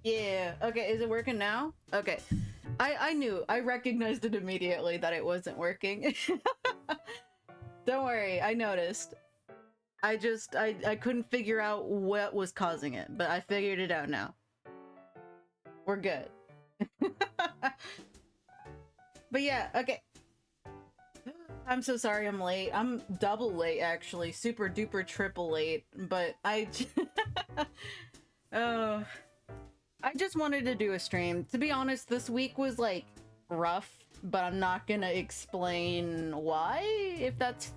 Yeah, okay, is it working now? Okay. I knew, I recognized it immediately that it wasn't working. Don't worry, I noticed. I couldn't figure out what was causing it, but I figured it out now. We're good. But yeah, okay. I'm so sorry I'm late. I'm double late, actually. Super duper triple late. But oh, I just wanted to do a stream. To be honest, this week was, like, rough, but I'm not gonna explain why, if that's...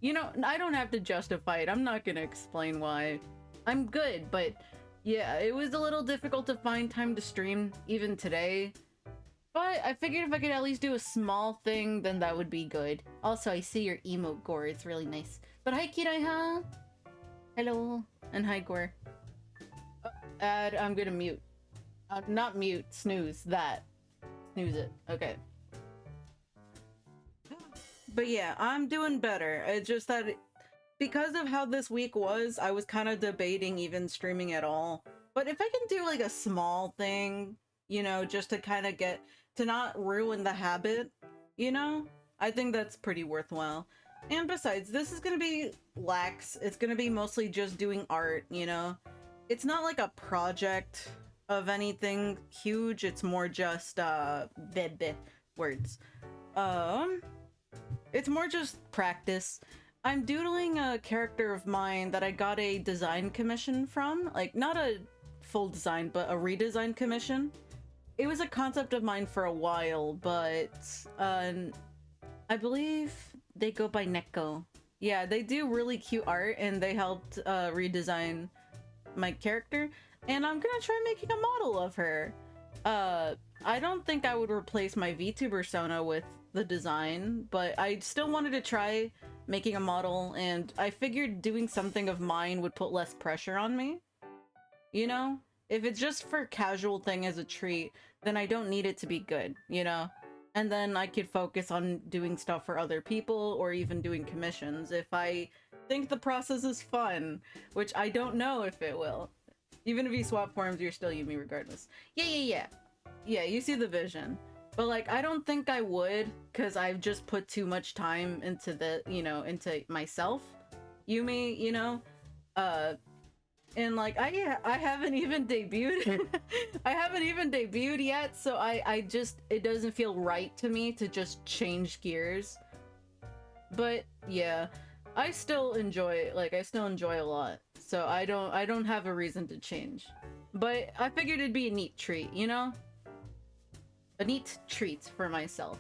You know, I don't have to justify it. I'm not gonna explain why. I'm good, but yeah, it was a little difficult to find time to stream, even today. But I figured if I could at least do a small thing, then that would be good. Also, I see your emote, Gore. It's really nice. But hi, Kiraiha! Hello. And hi, Gore. I'm gonna mute. Not mute, snooze. That. Snooze it. Okay. But yeah, I'm doing better. It's just that because of how this week was, I was kind of debating even streaming at all. But if I can do like a small thing, you know, just to kind of get to not ruin the habit, you know, I think that's pretty worthwhile. And besides, this is gonna be lax. It's gonna be mostly just doing art, you know. It's not like a project of anything huge. It's more just words. It's more just practice. I'm doodling a character of mine that I got a design commission from. Like, not a full design, but a redesign commission. It was a concept of mine for a while, but I believe they go by Neko. Yeah, they do really cute art, and they helped redesign my character. And I'm gonna try making a model of her. I don't think I would replace my VTuber persona with the design, but I still wanted to try making a model, and I figured doing something of mine would put less pressure on me. You know? If it's just for casual thing as a treat, then I don't need it to be good, you know? And then I could focus on doing stuff for other people, or even doing commissions if I think the process is fun, which I don't know if it will. Even if you swap forms, you're still Yumi regardless. Yeah. Yeah, you see the vision. But, like, I don't think I would, because I've just put too much time into the, you know, into myself. Yumi, you know? And, like, I haven't even debuted. I haven't even debuted yet, so I just, it doesn't feel right to me to just change gears. But, yeah. I still enjoy it. Like, I still enjoy a lot. So I don't have a reason to change. But I figured it'd be a neat treat, you know? A neat treat for myself.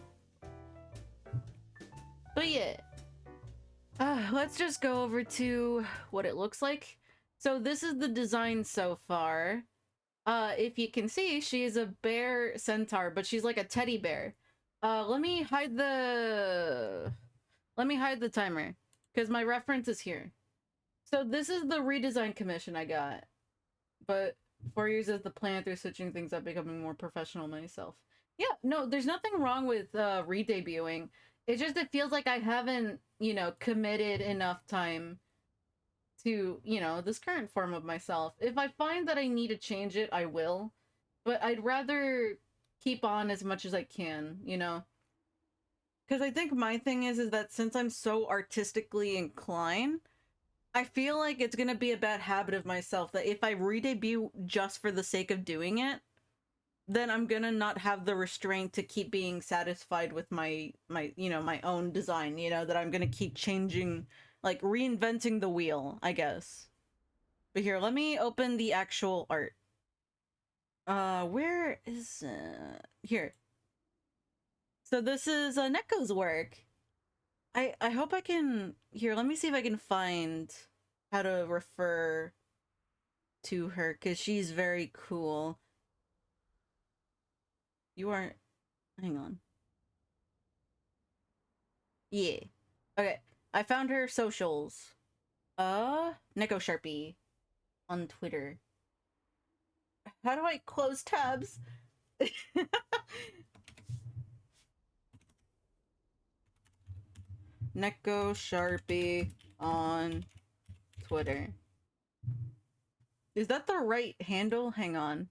But yeah. Let's just go over to what it looks like. So this is the design so far. If you can see, she is a bear centaur, but she's like a teddy bear. Let me hide the timer, because my reference is here. So this is the redesign commission I got. But 4 years as the plan through switching things up, becoming more professional myself. Yeah, no, there's nothing wrong with re-debuting. It's just it feels like I haven't, you know, committed enough time to, you know, this current form of myself. If I find that I need to change it, I will. But I'd rather keep on as much as I can, you know? Because I think my thing is that since I'm so artistically inclined, I feel like it's gonna be a bad habit of myself that if I re-debut just for the sake of doing it, then I'm gonna not have the restraint to keep being satisfied with my you know, my own design, you know, that I'm gonna keep changing, like reinventing the wheel, I guess. But here, let me open the actual art. Where is it? Here. So this is Neko's work. I hope I can, here, let me see if I can find how to refer to her, because she's very cool. You aren't... Hang on. Yeah. Okay. I found her socials. Neko Sharpie on Twitter. How do I close tabs? Neko Sharpie on Twitter. Is that the right handle? Hang on.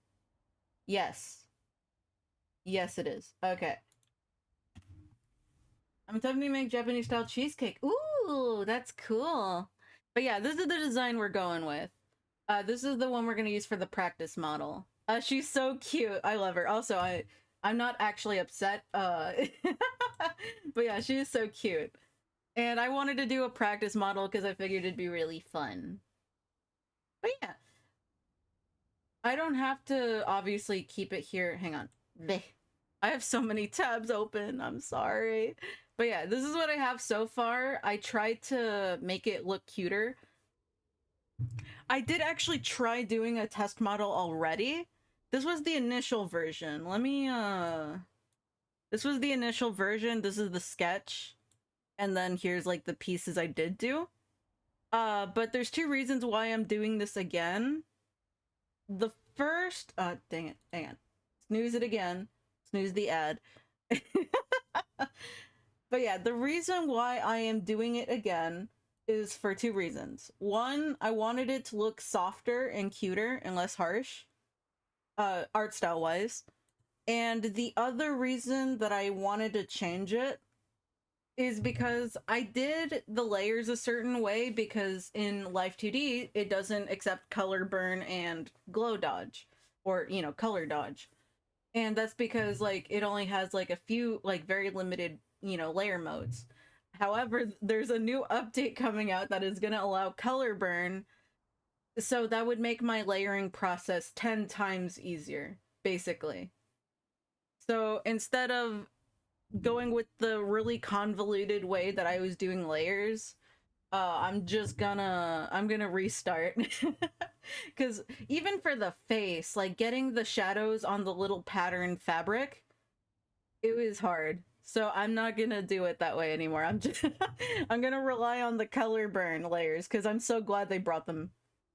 Yes. Yes, it is. Okay. I'm attempting to make Japanese style cheesecake. Ooh, that's cool. But yeah, this is the design we're going with. This is the one we're gonna use for the practice model. She's so cute. I love her. Also, I'm not actually upset. But yeah, she is so cute. And I wanted to do a practice model because I figured it'd be really fun. But yeah. I don't have to obviously keep it here. Hang on. Blech. I have so many tabs open. I'm sorry. But yeah, this is what I have so far. I tried to make it look cuter. I did actually try doing a test model already. This was the initial version. Let me, this was the initial version. This is the sketch. And then here's like the pieces I did do. But there's two reasons why I'm doing this again. The first, dang it, hang on. Snooze it again. Snooze the ad. But yeah, the reason why I am doing it again is for two reasons. One, I wanted it to look softer and cuter and less harsh, art style wise. And the other reason that I wanted to change it is because I did the layers a certain way because in Live2D, it doesn't accept color burn and glow dodge, or, you know, color dodge. And that's because, like, it only has, like, a few, like, very limited, you know, layer modes. However, there's a new update coming out that is going to allow color burn, so that would make my layering process 10 times easier, basically. So instead of going with the really convoluted way that I was doing layers, I'm gonna restart. Because even for the face, like getting the shadows on the little pattern fabric, it was hard. So I'm not gonna do it that way anymore. I'm just I'm gonna rely on the color burn layers because I'm so glad they brought them.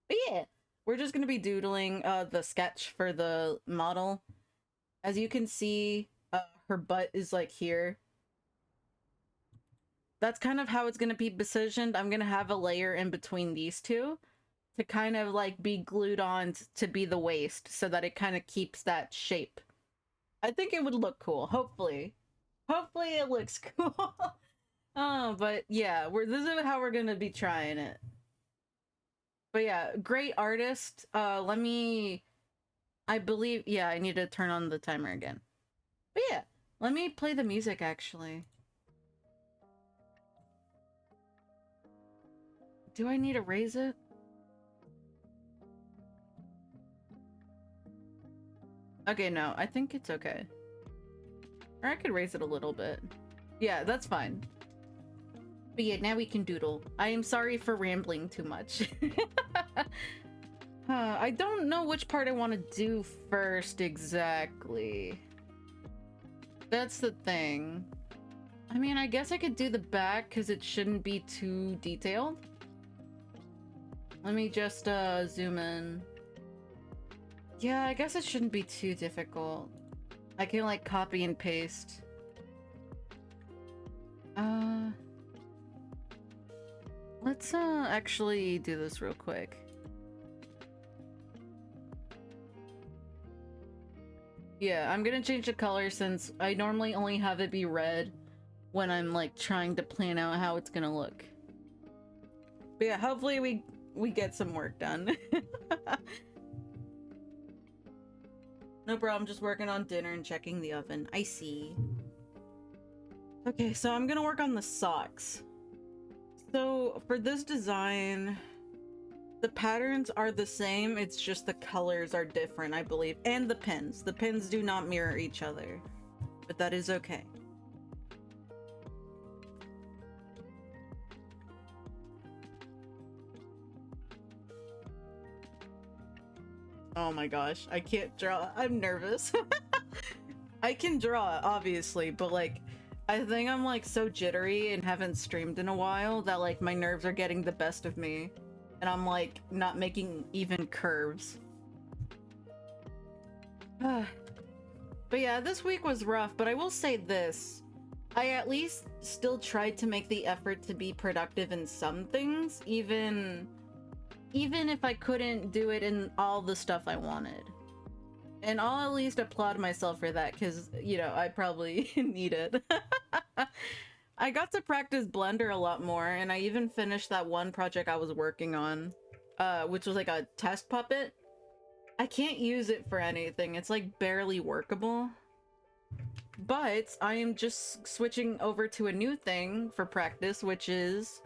But yeah, we're just gonna be doodling the sketch for the model. As you can see, her butt is like here. That's kind of how it's gonna be positioned. I'm gonna have a layer in between these two to kind of like be glued on to be the waist so that it kind of keeps that shape. I think it would look cool, hopefully. Hopefully it looks cool. Oh, but yeah, this is how we're gonna be trying it. But yeah, great artist. I believe, yeah, I need to turn on the timer again. But yeah, let me play the music actually. Do I need to raise it? Okay, no, I think it's okay. Or I could raise it a little bit. Yeah, that's fine. But yeah, now we can doodle. I am sorry for rambling too much. I don't know which part I want to do first exactly. That's the thing. I mean, I guess I could do the back because it shouldn't be too detailed. Let me just zoom in. Yeah, I guess it shouldn't be too difficult. I can like copy and paste. Let's actually do this real quick. Yeah, I'm gonna change the color since I normally only have it be red when I'm like trying to plan out how it's gonna look. But yeah, hopefully we get some work done. No problem, just working on dinner and checking the oven. I see. Okay, so I'm gonna work on the socks. So for this design, the patterns are the same, it's just the colors are different, I believe. And the pins. The pins do not mirror each other, but that is okay. Oh my gosh, I can't draw. I'm nervous. I can draw, obviously, but like, I think I'm like so jittery and haven't streamed in a while that like my nerves are getting the best of me. And I'm like not making even curves. But yeah, this week was rough, but I will say this. I at least still tried to make the effort to be productive in some things, even if I couldn't do it in all the stuff I wanted. And I'll at least applaud myself for that, because, you know, I probably need it. I got to practice Blender a lot more, and I even finished that one project I was working on, which was like a test puppet. I can't use it for anything. It's like barely workable. But I am just switching over to a new thing for practice, which is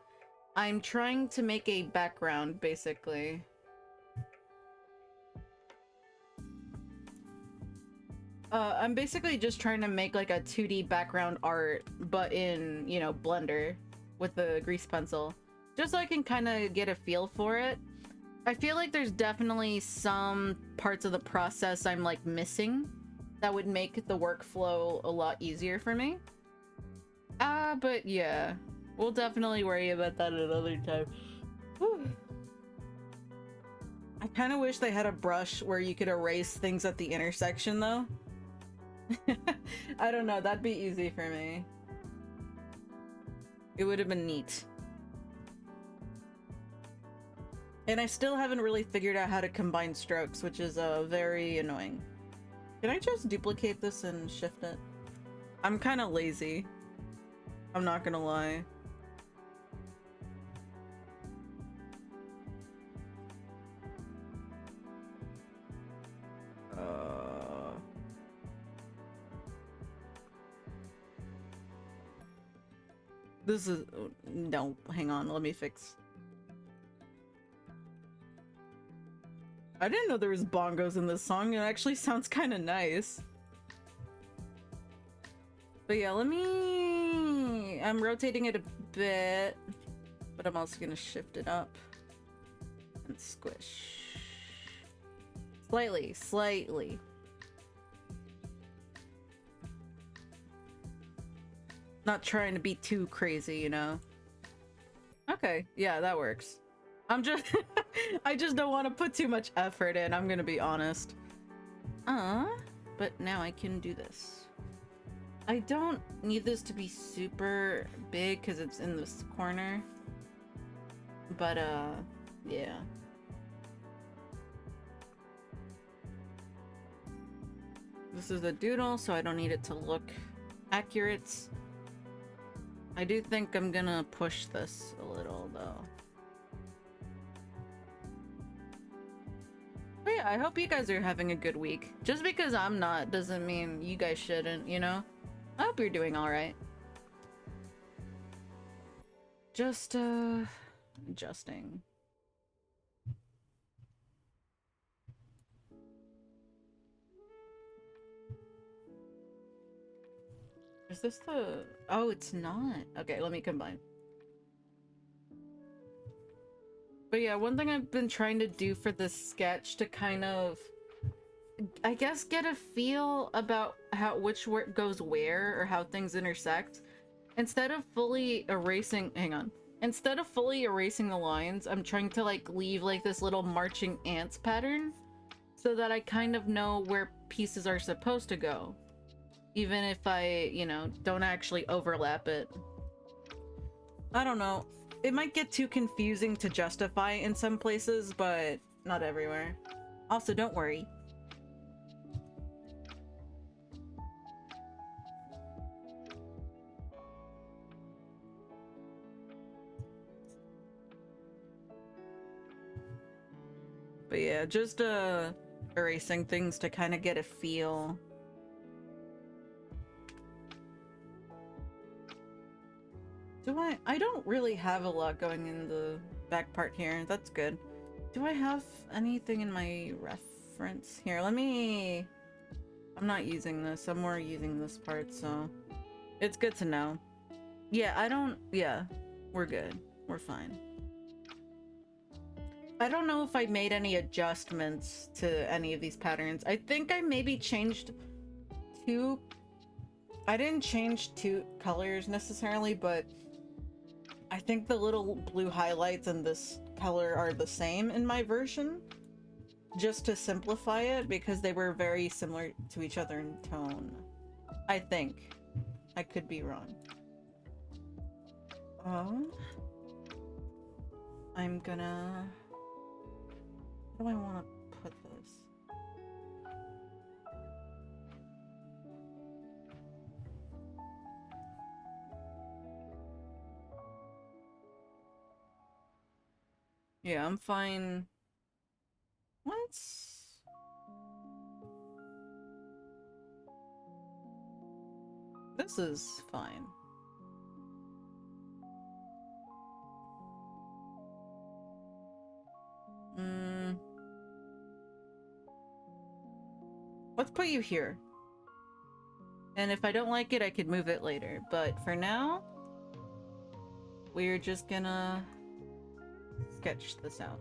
I'm trying to make a background, basically. I'm basically just trying to make like a 2D background art, but in, you know, Blender with the grease pencil, just so I can kind of get a feel for it. I feel like there's definitely some parts of the process I'm like missing that would make the workflow a lot easier for me. But yeah, we'll definitely worry about that another time. Whew. I kind of wish they had a brush where you could erase things at the intersection, though. I don't know, that'd be easy for me. It would have been neat. And I still haven't really figured out how to combine strokes, which is very annoying. Can I just duplicate this and shift it? I'm kind of lazy. I'm not gonna lie. This is... no, hang on, let me fix... I didn't know there was bongos in this song. It actually sounds kind of nice. But yeah, let me... I'm rotating it a bit, but I'm also gonna shift it up and squish. Slightly, slightly. Not trying to be too crazy, you know? Okay, yeah, that works. I'm just... I just don't want to put too much effort in, I'm gonna be honest. But now I can do this. I don't need this to be super big because it's in this corner. But, yeah. This is a doodle, so I don't need it to look accurate. I do think I'm gonna push this a little, though. But yeah, I hope you guys are having a good week. Just because I'm not doesn't mean you guys shouldn't, you know? I hope you're doing alright. Just, adjusting. Is this the... oh, it's not. Okay, let me combine. But yeah, one thing I've been trying to do for this sketch to kind of, I guess, get a feel about how which work goes where or how things intersect. Instead of fully erasing... hang on. Instead of fully erasing the lines, I'm trying to like leave like this little marching ants pattern so that I kind of know where pieces are supposed to go. Even if I, you know, don't actually overlap it. I don't know. It might get too confusing to justify in some places, but not everywhere. Also, don't worry. But yeah, just erasing things to kind of get a feel. I don't really have a lot going in the back part here. That's good. Do I have anything in my reference? Here, let me... I'm not using this. I'm more using this part, so... it's good to know. Yeah, I don't... yeah, we're good. We're fine. I don't know if I made any adjustments to any of these patterns. I think I maybe changed two... I didn't change two colors necessarily, but I think the little blue highlights and this color are the same in my version, just to simplify it, because they were very similar to each other in tone. I think. I could be wrong. I'm gonna... where do I want to put this? Yeah, I'm fine. Let's... This is fine. Let's put you here. And if I don't like it, I could move it later. But for now, we're just gonna sketch this out.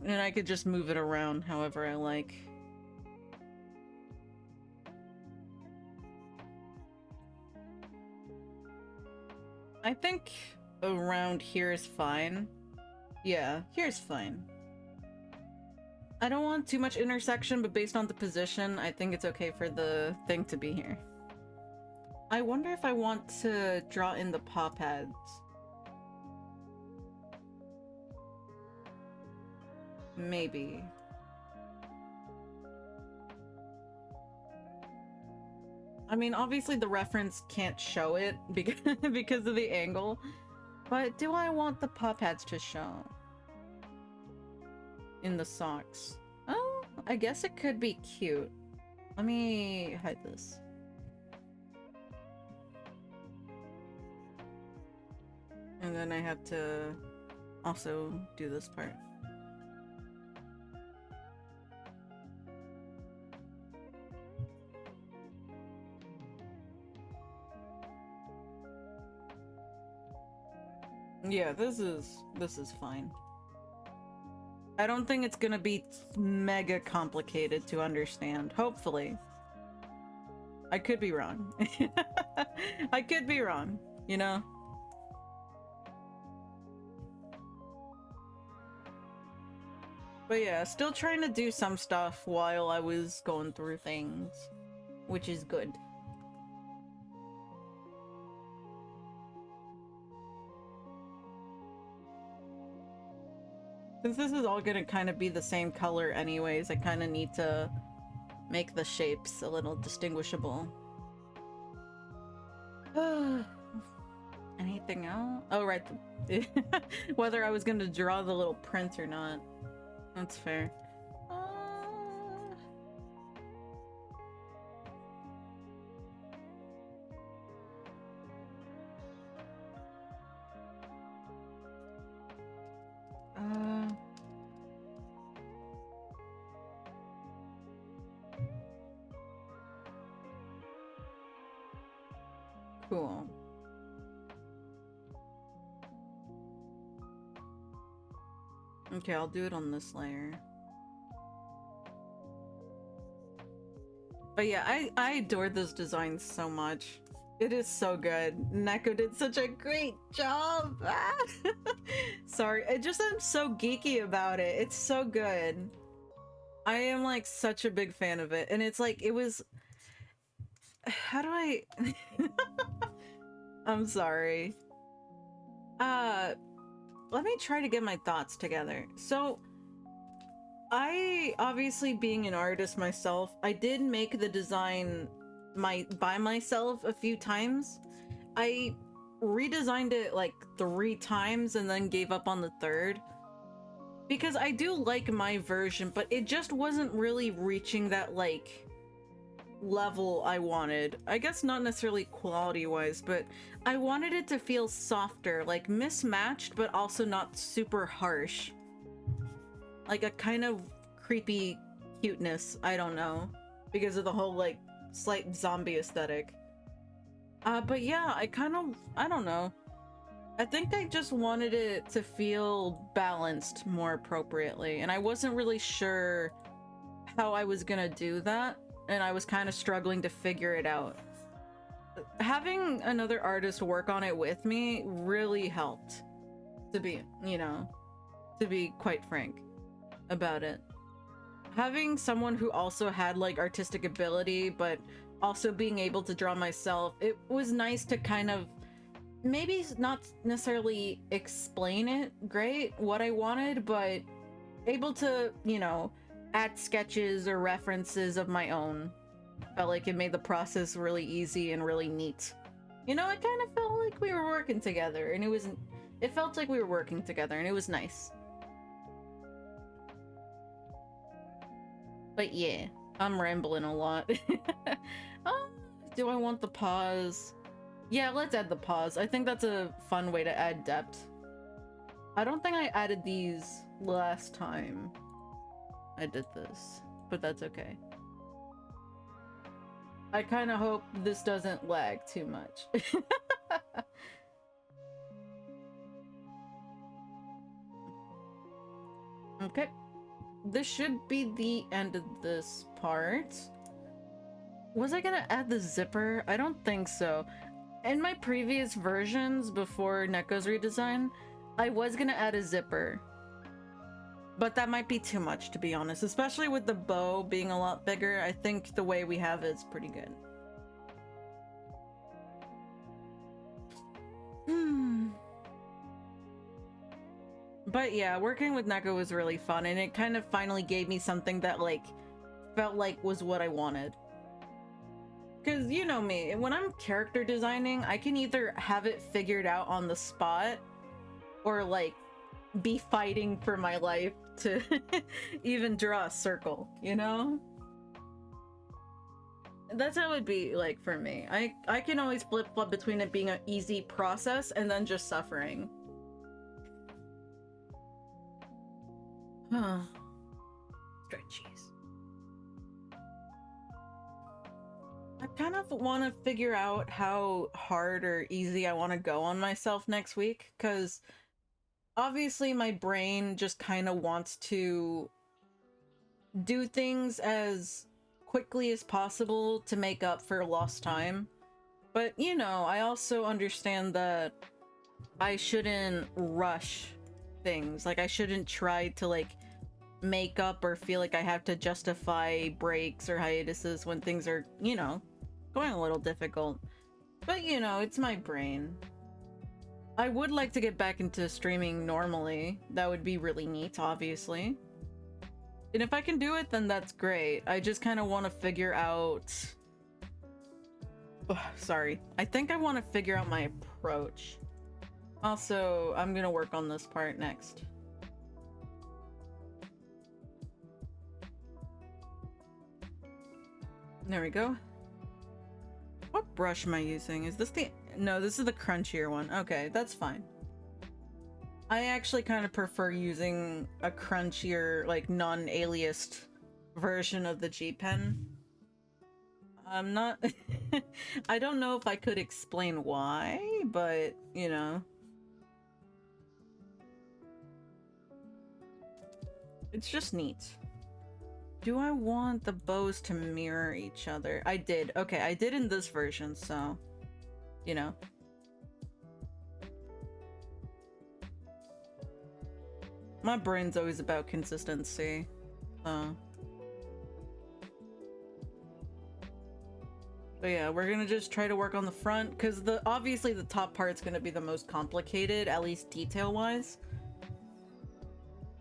And I could just move it around however I like. I think around here is fine. Yeah, here's fine. I don't want too much intersection, but based on the position, I think it's okay for the thing to be here. I wonder if I want to draw in the paw pads. Maybe. I mean, obviously the reference can't show it because of the angle, but do I want the paw pads to show? In the socks. Oh, I guess it could be cute. Let me hide this. And then I have to also do this part. Yeah, this is fine. I don't think it's gonna be mega complicated to understand, hopefully. I could be wrong. I could be wrong, you know? But yeah, still trying to do some stuff while I was going through things, which is good. Since this is all gonna kind of be the same color anyways, I kind of need to make the shapes a little distinguishable. Anything else? Oh, right. Whether I was gonna draw the little print or not. That's fair. Cool. Okay, I'll do it on this layer. But yeah, I adore this design so much. It is so good. Neko did such a great job! Sorry, I'm so geeky about it. It's so good. I am like such a big fan of it. And it's like, it was... How do I... I'm sorry. Let me try to get my thoughts together. So, I, obviously being an artist myself, I did make the design by myself a few times. I redesigned it like 3 times and then gave up on the 3rd. Because I do like my version, but it just wasn't really reaching that, like, level I wanted. I guess not necessarily quality-wise, but I wanted it to feel softer, like mismatched, but also not super harsh. Like a kind of creepy cuteness, I don't know, because of the whole, like, slight zombie aesthetic. But yeah, I don't know. I think I just wanted it to feel balanced more appropriately, and I wasn't really sure how I was gonna do that, and I was kind of struggling to figure it out. Having another artist work on it with me really helped, to be, you know, to be quite frank about it. Having someone who also had, like, artistic ability, but also being able to draw myself, it was nice to kind of maybe not necessarily explain it great, what I wanted, but able to, you know, add sketches or references of my own. Felt like it made the process really easy and really neat. You know, it kind of felt like we were working together, and it It felt like we were working together, and it was nice. But yeah, I'm rambling a lot. Do I want the pause? Yeah, let's add the pause. I think that's a fun way to add depth. I don't think I added these last time I did this, but that's okay. I kind of hope this doesn't lag too much. Okay. This should be the end of this part. Was I gonna add the zipper? I don't think so. In my previous versions before Neko's redesign, I was gonna add a zipper. But that might be too much, to be honest. Especially with the bow being a lot bigger, I think the way we have it is pretty good. But yeah, working with Neko was really fun, and it kind of finally gave me something that, like, felt like was what I wanted. Because you know me, when I'm character designing, I can either have it figured out on the spot, or, like, be fighting for my life to even draw a circle, you know? That's how it'd be, like, for me. I can always flip-flop between it being an easy process and then just suffering. Huh. Stretchies. I kind of want to figure out how hard or easy I want to go on myself next week, because obviously my brain just kind of wants to do things as quickly as possible to make up for lost time. But, you know, I also understand that I shouldn't rush things. Like, I shouldn't try to, like, make up or feel like I have to justify breaks or hiatuses when things are, you know, going a little difficult. But, you know, it's my brain. I would like to get back into streaming normally. That would be really neat, obviously. And if I can do it, then that's great. I just kind of want to figure out... Ugh, sorry. I think I want to figure out my approach. Also, I'm gonna work on this part next. There we go. What brush am I using? Is this the... No, this is the crunchier one. Okay, that's fine. I actually kind of prefer using a crunchier, like, non-aliased version of the G-Pen. I'm not... I don't know if I could explain why, but, you know. It's just neat. Do I want the bows to mirror each other? I did. Okay, I did in this version, so... You know. My brain's always about consistency. So... But yeah, we're gonna just try to work on the front, because obviously the top part's gonna be the most complicated, at least detail-wise.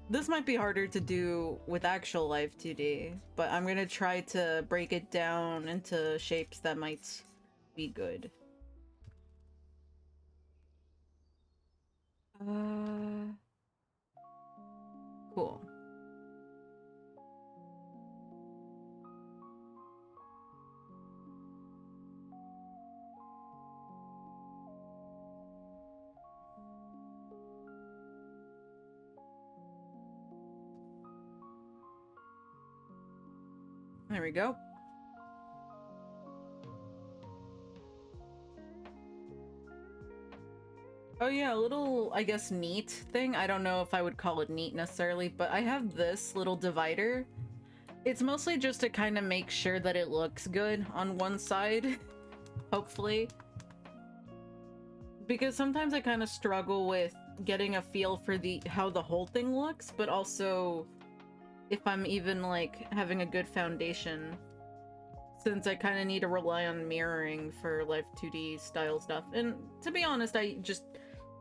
This might be harder to do with actual Live2D, but I'm gonna try to break it down into shapes that might be good. Cool. There we go. Oh yeah, a little, I guess, neat thing. I don't know if I would call it neat necessarily, but I have this little divider. It's mostly just to kind of make sure that it looks good on one side, hopefully. Because sometimes I kind of struggle with getting a feel for how the whole thing looks, but also if I'm even, like, having a good foundation, since I kind of need to rely on mirroring for Live2D style stuff. And to be honest, I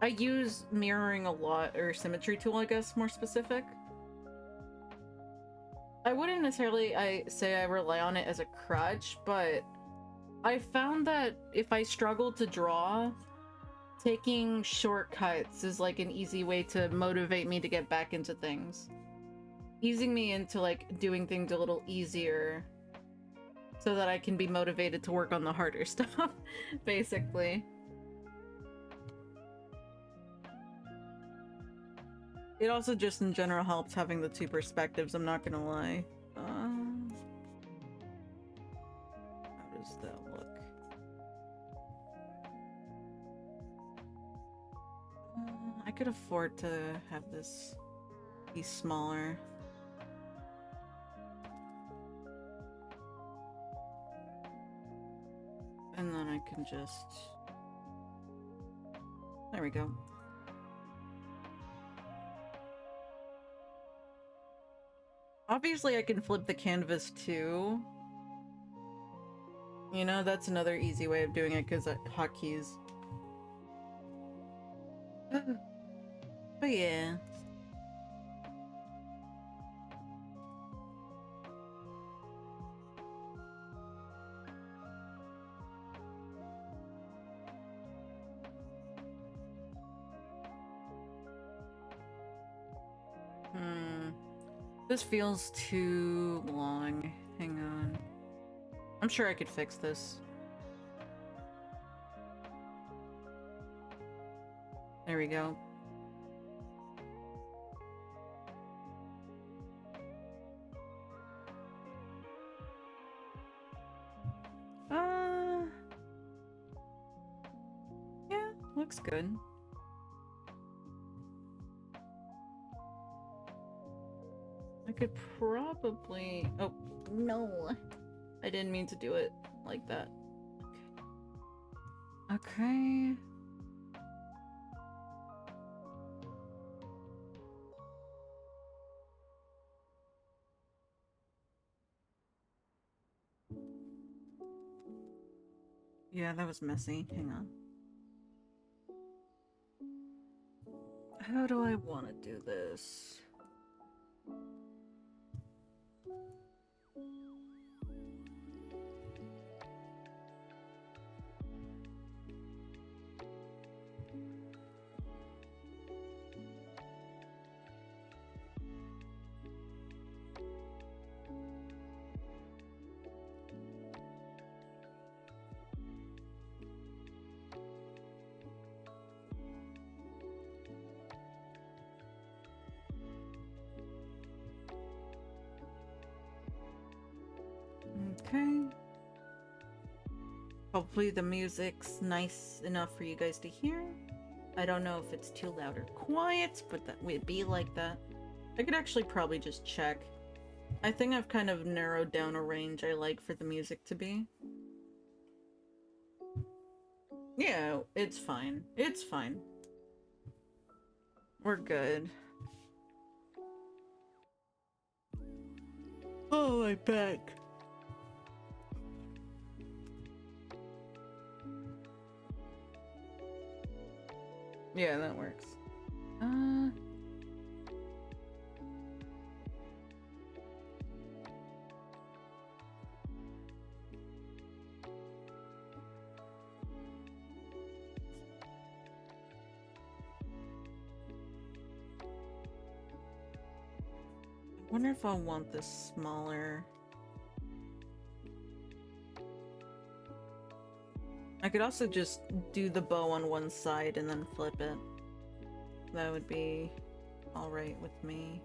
use mirroring a lot, or symmetry tool, I guess, more specific. I wouldn't necessarily say I rely on it as a crutch, but I found that if I struggle to draw taking shortcuts is like an easy way to motivate me to get back into things. Easing me into like doing things a little easier so that I can be motivated to work on the harder stuff, basically. It also just in general helps having the two perspectives, I'm not gonna lie. How does that look? I could afford to have this be smaller. And then I can just... There we go. Obviously I can flip the canvas too. You know, that's another easy way of doing it because hotkeys. But yeah. This feels too long. Hang on. I'm sure I could fix this. There we go. Yeah, looks good. I could probably... Oh, no. I didn't mean to do it like that. Okay. Yeah, that was messy. Hang on. How do I want to do this? Okay. Hopefully the music's nice enough for you guys to hear. I don't know if it's too loud or quiet, but that would be like that. I could actually probably just check. I think I've kind of narrowed down a range I like for the music to be. Yeah, it's fine. It's fine. We're good. Oh, my back. Yeah, that works. I wonder if I'll want this smaller. I could also just do the bow on one side and then flip it. That would be alright with me.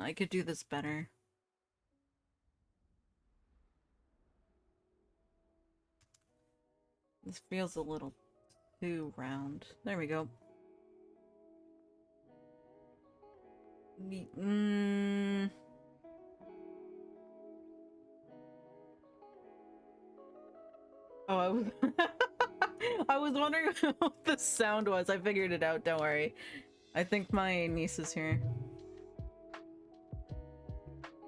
I could do this better. This feels a little too round. There we go. Oh, I was I was wondering what the sound was. I figured it out, don't worry. I think my niece is here.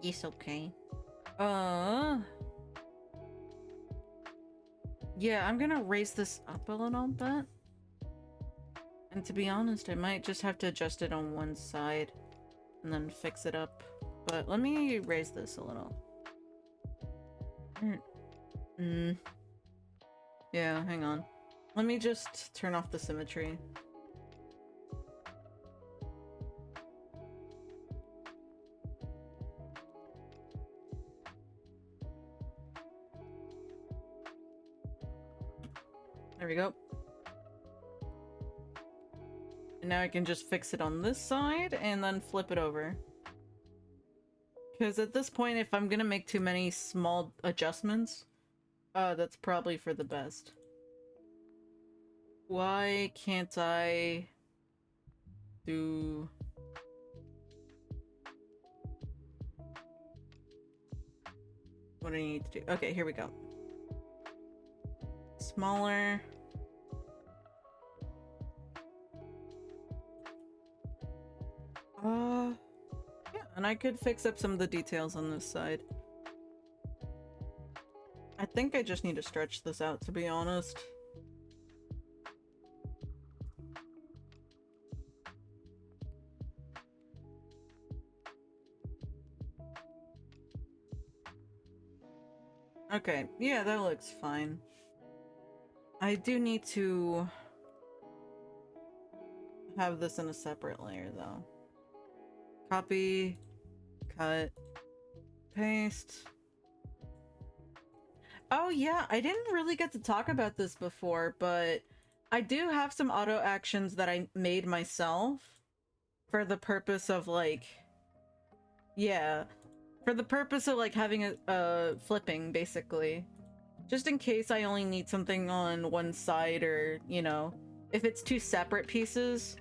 It's okay. Yeah, I'm gonna raise this up a little bit. And to be honest, I might just have to adjust it on one side and then fix it up. But let me raise this a little. Yeah, hang on. Let me just turn off the symmetry. There we go. And now I can just fix it on this side and then flip it over. Because at this point, if I'm gonna make too many small adjustments, that's probably for the best. Why can't I do... what do I need to do? Okay, here we go. Smaller. Yeah, and I could fix up some of the details on this side. I think I just need to stretch this out, to be honest. Okay, yeah, that looks fine. I do need to have this in a separate layer, though. Copy, cut, paste. Oh yeah, I didn't really get to talk about this before, but I do have some auto actions that I made myself for the purpose of like, yeah, for the purpose of like having a flipping, basically. Just in case I only need something on one side, or, you know, if it's two separate pieces.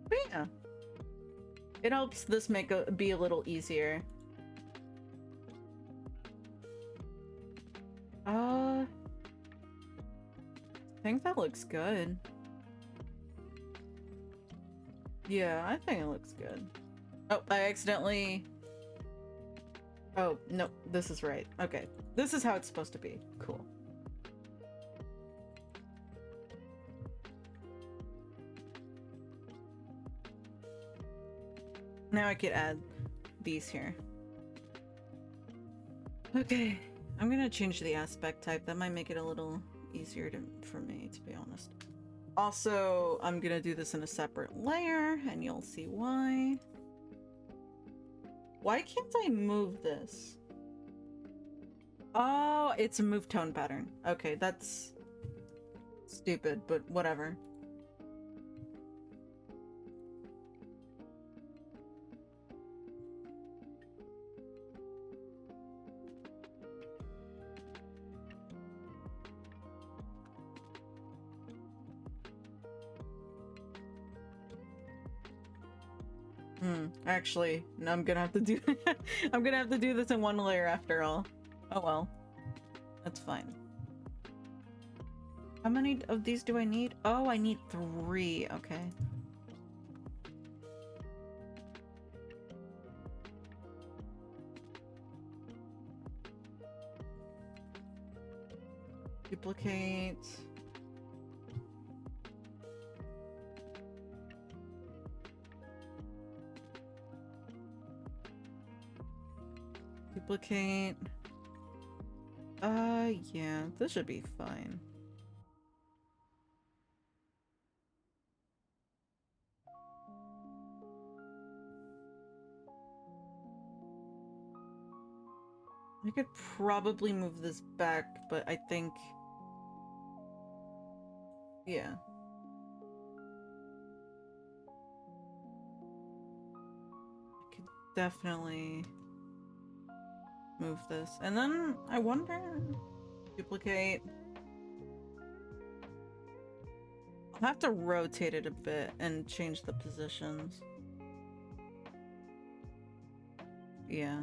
But yeah. It helps this be a little easier. I think that looks good. Yeah, I think it looks good. Oh, I accidentally... Oh, no, this is right. Okay, this is how it's supposed to be. Cool. Now I could add these here. Okay, I'm gonna change the aspect type. That might make it a little easier for me, to be honest. Also, I'm gonna do this in a separate layer, and you'll see why. Why can't I move this? Oh, it's a move tone pattern. Okay, that's stupid, but whatever. Actually, no, I'm gonna have to do I'm gonna have to do this in one layer after all. Oh well. That's fine. How many of these do I need? Oh, I need 3. Okay. Duplicate. Duplicate. Yeah, this should be fine. I could probably move this back, but I think... yeah. I could definitely move this. And then, I wonder... Duplicate. I'll have to rotate it a bit and change the positions. Yeah.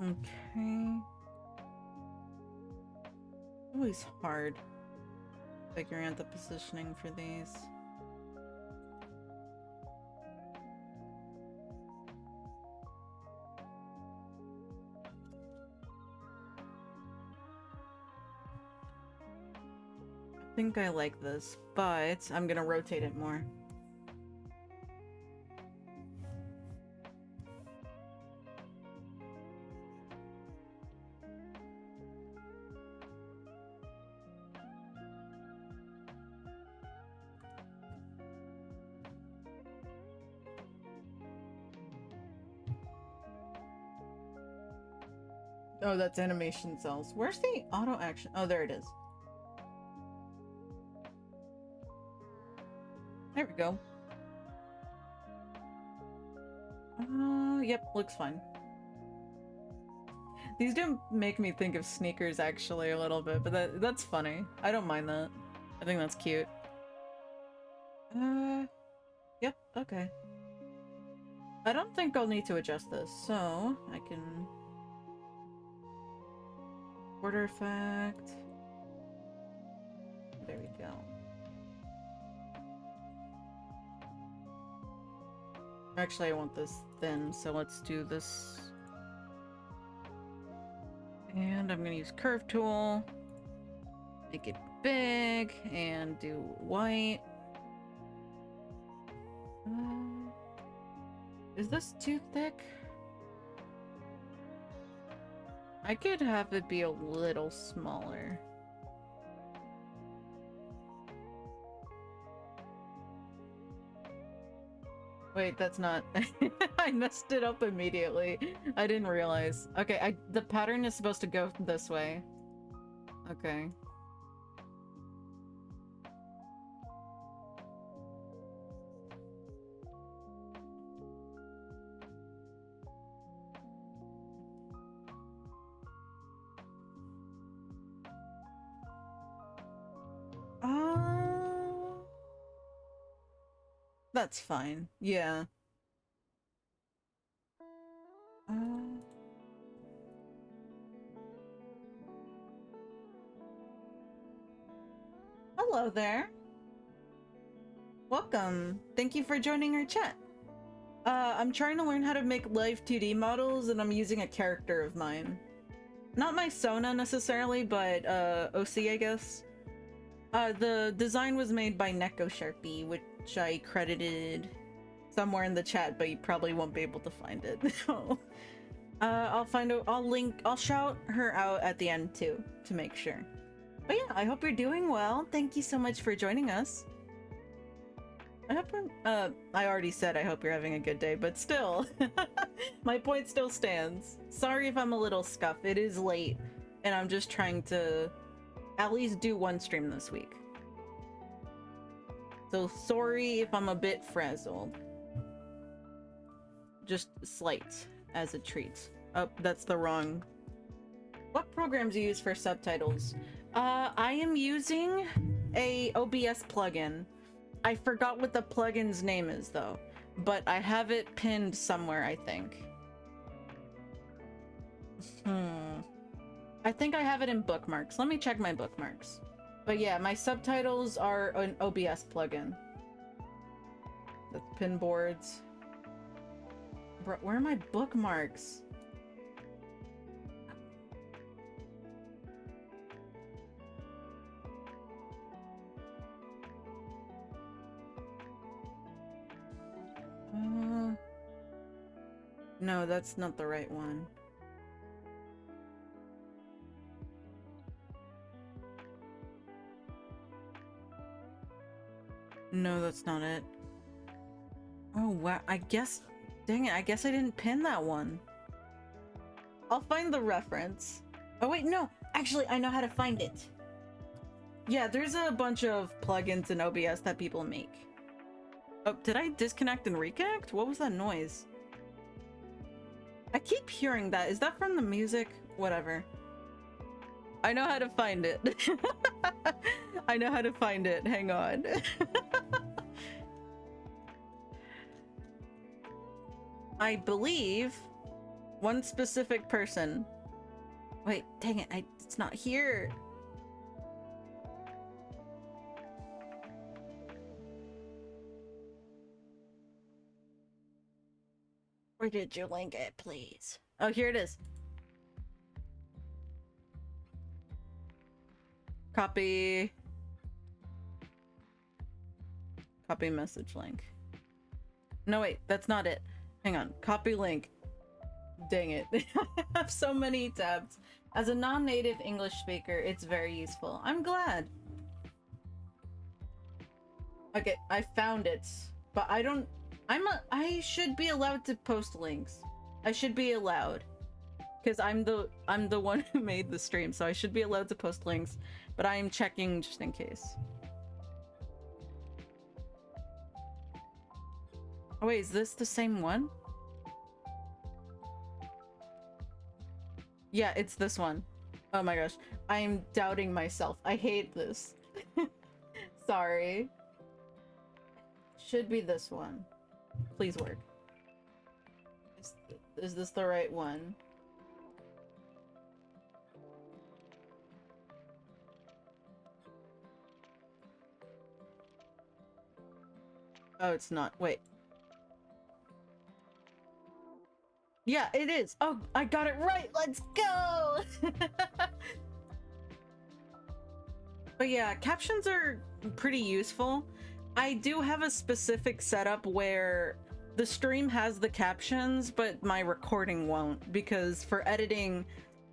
Okay. Always hard figuring out the positioning for these. I think I like this, but I'm gonna rotate it more. Oh, that's animation cells. Where's the auto action? Oh, there it is. There we go. Yep, looks fine. These do make me think of sneakers actually a little bit, but that's funny. I don't mind that. I think that's cute. Yep, okay. I don't think I'll need to adjust this, so I can... Border effect. There we go. Actually, I want this thin, so let's do this. And I'm gonna use curve tool. Make it big, and do white. Is this too thick? I could have it be a little smaller. Wait, that's not... I messed it up immediately. I didn't realize. Okay, the pattern is supposed to go this way. Okay. That's fine. Yeah. Hello there. Welcome. Thank you for joining our chat. I'm trying to learn how to make Live2D models, and I'm using a character of mine. Not my Sona necessarily, but OC, I guess. The design was made by Neko Sharpie, which I credited somewhere in the chat, but you probably won't be able to find it. I'll shout her out at the end too, to make sure. But yeah, I hope you're doing well. Thank you so much for joining us. I hope I already said I hope you're having a good day, but still, my point still stands. Sorry if I'm a little scuffed. It is late, and I'm just trying to at least do one stream this week. So sorry if I'm a bit frazzled. Just slight as a treat. Oh, that's the wrong... What programs do you use for subtitles? I am using a OBS plugin. I forgot what the plugin's name is though, but I have it pinned somewhere, I think. I think I have it in bookmarks. Let me check my bookmarks. But yeah, my subtitles are an OBS plugin. The pin boards. Bro, where are my bookmarks? No, that's not the right one. No, that's not it. Oh, wow. I guess... Dang it, I guess I didn't pin that one. I'll find the reference. Oh, wait, no. Actually, I know how to find it. Yeah, there's a bunch of plugins in OBS that people make. Oh, did I disconnect and reconnect? What was that noise? I keep hearing that. Is that from the music? Whatever. I know how to find it. I know how to find it. Hang on. I believe One specific person. Wait, dang it, it's not here. Where did you link it, please? Oh, here it is. Copy. Copy message link. No, wait, that's not it. Hang on. Copy link. Dang it. I have so many tabs. As a non-native English speaker, it's very useful. I'm glad. Okay, I found it. But I don't... I should be allowed to post links. I should be allowed. Because I'm the one who made the stream, so I should be allowed to post links. But I am checking just in case. Oh wait, is this the same one? Yeah, it's this one. Oh my gosh. I am doubting myself. I hate this. Sorry. Should be this one. Please work. Is this the right one? Oh, it's not. Wait. Yeah, it is. Oh, I got it right. Let's go. But yeah, captions are pretty useful. I do have a specific setup where the stream has the captions, but my recording won't, because for editing,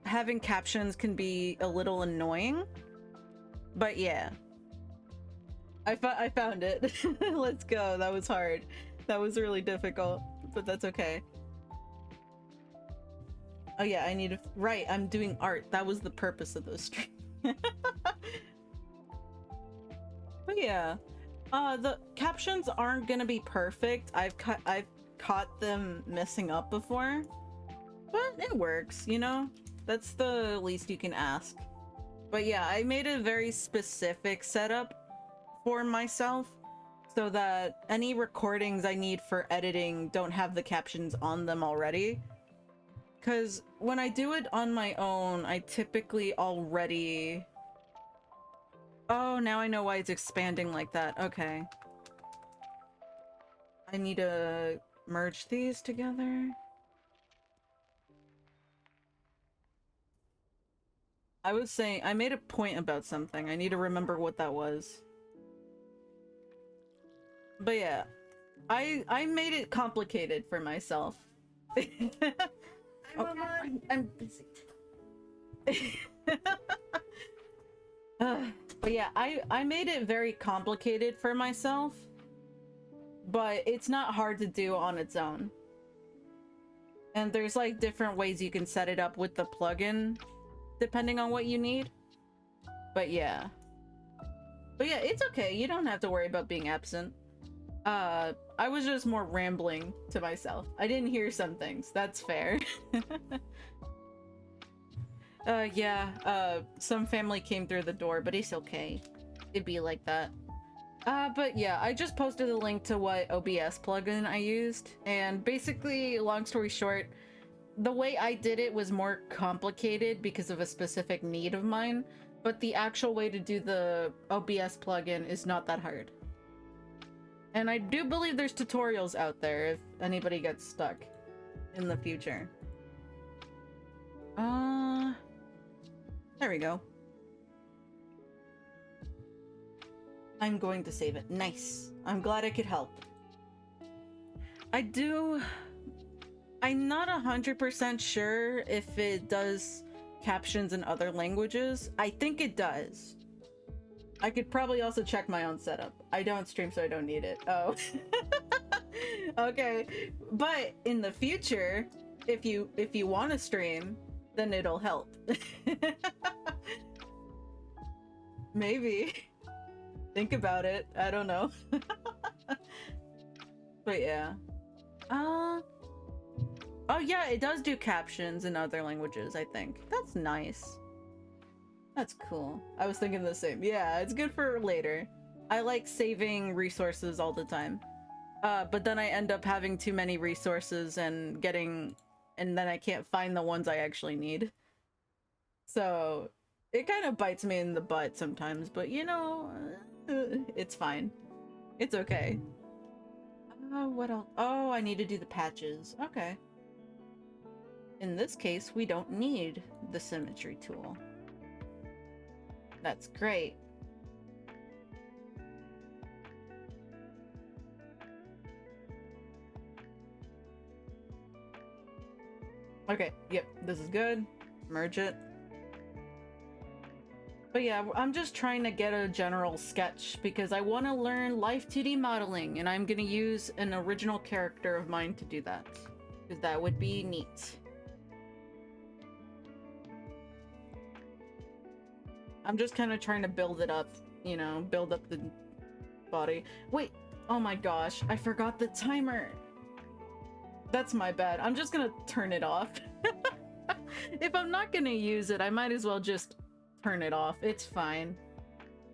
having captions can be a little annoying. But yeah. I found it. Let's go. That was hard. That was really difficult, but that's okay. Oh yeah, I need to... Right, I'm doing art. That was the purpose of those streams. But yeah. The captions aren't gonna be perfect. I've caught them messing up before. But it works, you know? That's the least you can ask. But yeah, I made a very specific setup for myself so that any recordings I need for editing don't have the captions on them already. Because when I do it on my own, I typically already... Oh, now I know why it's expanding like that. Okay. I need to merge these together. I was saying, I made a point about something. I need to remember what that was. But yeah, I made it complicated for myself. I'm busy. But yeah, I made it very complicated for myself, but it's not hard to do on its own. And there's like different ways you can set it up with the plugin, depending on what you need. But yeah. But yeah, it's okay. You don't have to worry about being absent. I was just more rambling to myself. I didn't hear some things. That's fair. Yeah, some family came through the door, but it's okay. It'd be like that. But yeah, I just posted a link to what OBS plugin I used, and basically, long story short, the way I did it was more complicated because of a specific need of mine, but the actual way to do the OBS plugin is not that hard. And I do believe there's tutorials out there if anybody gets stuck in the future. There we go. I'm going to save it. Nice. I'm glad I could help. I'm not 100% sure if it does captions in other languages. I think it does. I could probably also check my own setup. I don't stream, so I don't need it. Oh. Okay. But in the future, if you want to stream, then it'll help. Maybe. Think about it. I don't know. But yeah. Oh yeah, it does do captions in other languages, I think. That's nice. That's cool. I was thinking the same. Yeah, it's good for later. I like saving resources all the time. But then I end up having too many resources and getting and then I can't find the ones I actually need. So it kind of bites me in the butt sometimes, but you know, it's fine. It's okay. What else? Oh, I need to do the patches. Okay. In this case, we don't need the symmetry tool. That's great. Okay, yep, this is good. Merge it. But yeah, I'm just trying to get a general sketch because I want to learn Live2D modeling, and I'm gonna use an original character of mine to do that. Because that would be neat. I'm just kind of trying to build it up, you know, build up the body. Wait, oh my gosh, I forgot the timer. That's my bad. I'm just gonna turn it off. If I'm not gonna use it, I might as well just turn it off. It's fine.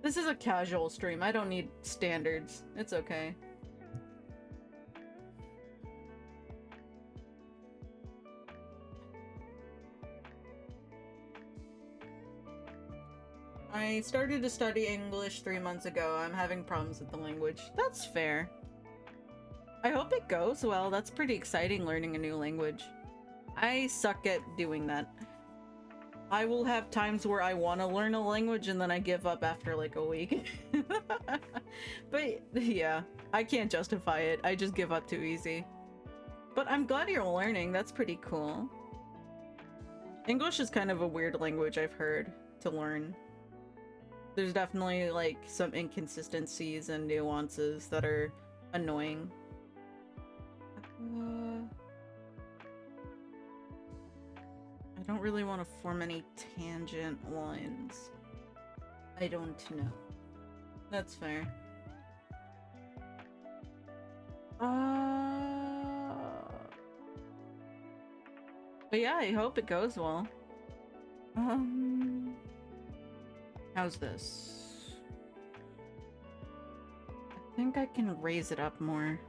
This is a casual stream. I don't need standards. It's okay. I started to study English 3 months ago. I'm having problems with the language. That's fair. I hope it goes well. That's pretty exciting, learning a new language. I suck at doing that. I will have times where I want to learn a language and then I give up after like a week. But yeah, I can't justify it. I just give up too easy. But I'm glad you're learning. That's pretty cool. English is kind of a weird language, I've heard, to learn. There's definitely like some inconsistencies and nuances that are annoying. I don't really want to form any tangent lines. I don't know. That's fair. But yeah, I hope it goes well. How's this? I think I can raise it up more.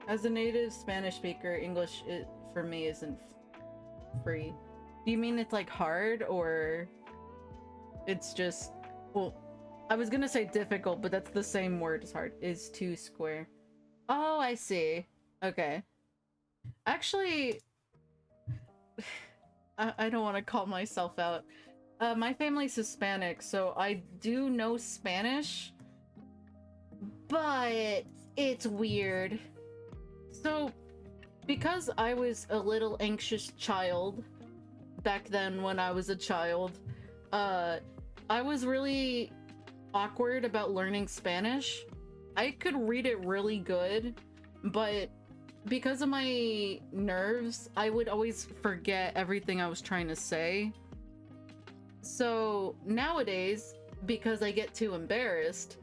As a native Spanish speaker, English for me isn't free. Do you mean it's like hard, or it's just, well, I was gonna say difficult, but that's the same word as hard. Is too square. Oh, I see. Okay. Actually, I don't want to call myself out. My family's Hispanic, so I do know Spanish, but it's weird. So, because I was a little anxious child back then when I was a child, I was really awkward about learning Spanish. I could read it really good, but because of my nerves, I would always forget everything I was trying to say. So nowadays, because I get too embarrassed,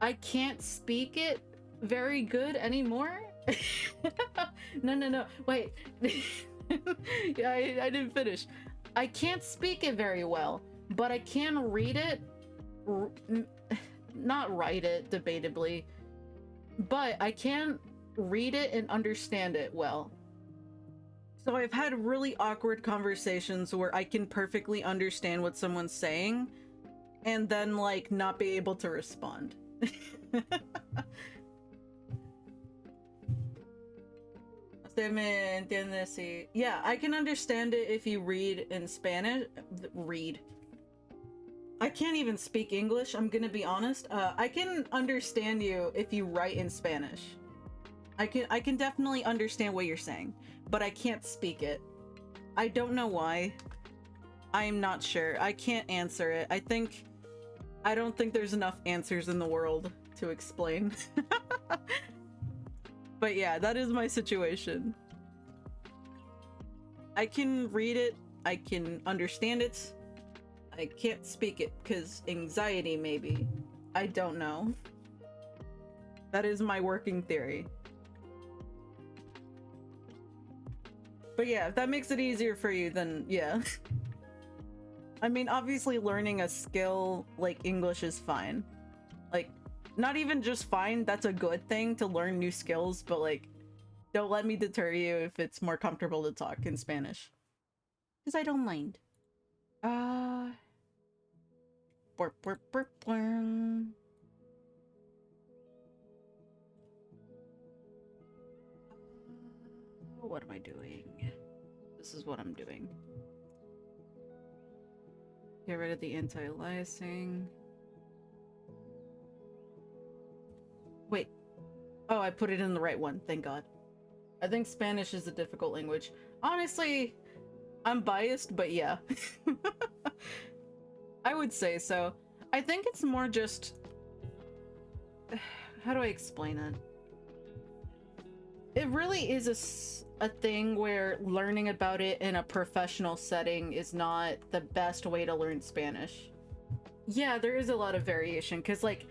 I can't speak it very good anymore. No, wait. Yeah, I didn't finish. I can't speak it very well, but I can read it, not write it, debatably, but I can read it and understand it well. So I've had really awkward conversations where I can perfectly understand what someone's saying and then like not be able to respond. Yeah, I can understand it if you read in Spanish. I can't even speak English, I'm gonna be honest. I can understand you if you write in Spanish. I can definitely understand what you're saying, but I can't speak it. I don't know why. I'm not sure. I can't answer it. I don't think there's enough answers in the world to explain. But yeah, that is my situation. I can read it, I can understand it, I can't speak it because anxiety maybe. I don't know. That is my working theory. But yeah, if that makes it easier for you, then yeah. I mean, obviously learning a skill like English is fine. Like, Not even just fine, that's a good thing to learn new skills, but like, don't let me deter you if it's more comfortable to talk in Spanish. Because I don't mind. Burp, burp, burp, burp. What am I doing? This is what I'm doing. Get rid of the anti-aliasing. Wait. Oh, I put it in the right one. Thank God. I think Spanish is a difficult language. Honestly, I'm biased, but yeah. I would say so. I think it's more just... How do I explain it? It really is a thing where learning about it in a professional setting is not the best way to learn Spanish. Yeah, there is a lot of variation, because, like,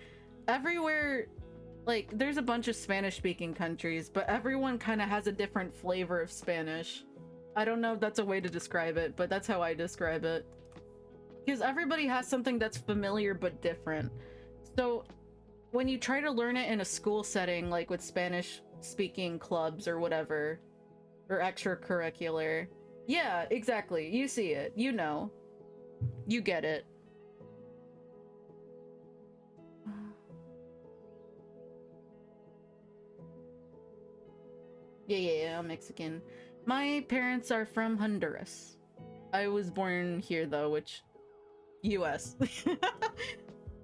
everywhere... Like, there's a bunch of Spanish-speaking countries, but everyone kind of has a different flavor of Spanish. I don't know if that's a way to describe it, but that's how I describe it. Because everybody has something that's familiar but different. So, when you try to learn it in a school setting, like with Spanish-speaking clubs or whatever, or extracurricular, yeah, exactly. You see it. You know. You get it. Yeah, I'm Mexican. My parents are from Honduras. I was born here, though, which... US.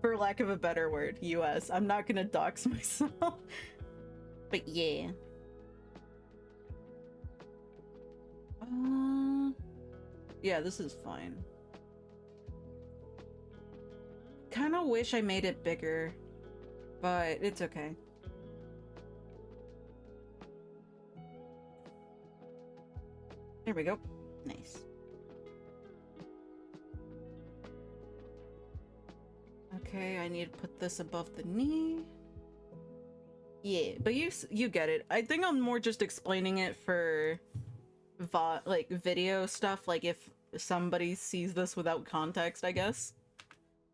For lack of a better word, US. I'm not gonna dox myself. But yeah. Yeah, this is fine. Kinda wish I made it bigger, but it's okay. There we go. Nice. Okay, I need to put this above the knee. Yeah, but you get it. I think I'm more just explaining it for like video stuff, like if somebody sees this without context, I guess.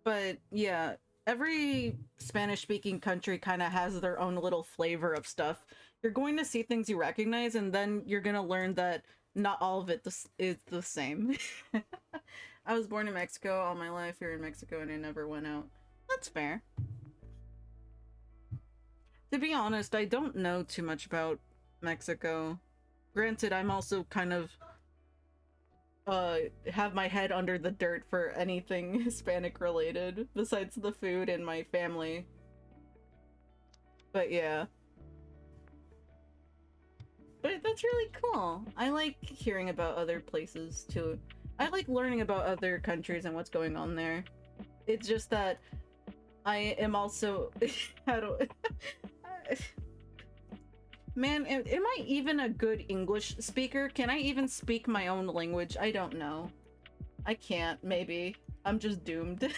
But yeah, every Spanish-speaking country kind of has their own little flavor of stuff. You're going to see things you recognize, and then you're gonna learn that not all of it is the same. I was born in Mexico all my life here in Mexico, and I never went out. That's fair. To be honest, I don't know too much about Mexico. Granted, I'm also kind of have my head under the dirt for anything Hispanic related besides the food and my family. But yeah. But that's really cool. I like hearing about other places too. I like learning about other countries and what's going on there. It's just that I am also how do Man, am I even a good English speaker? Can I even speak my own language? I don't know. I can't, maybe. I'm just doomed.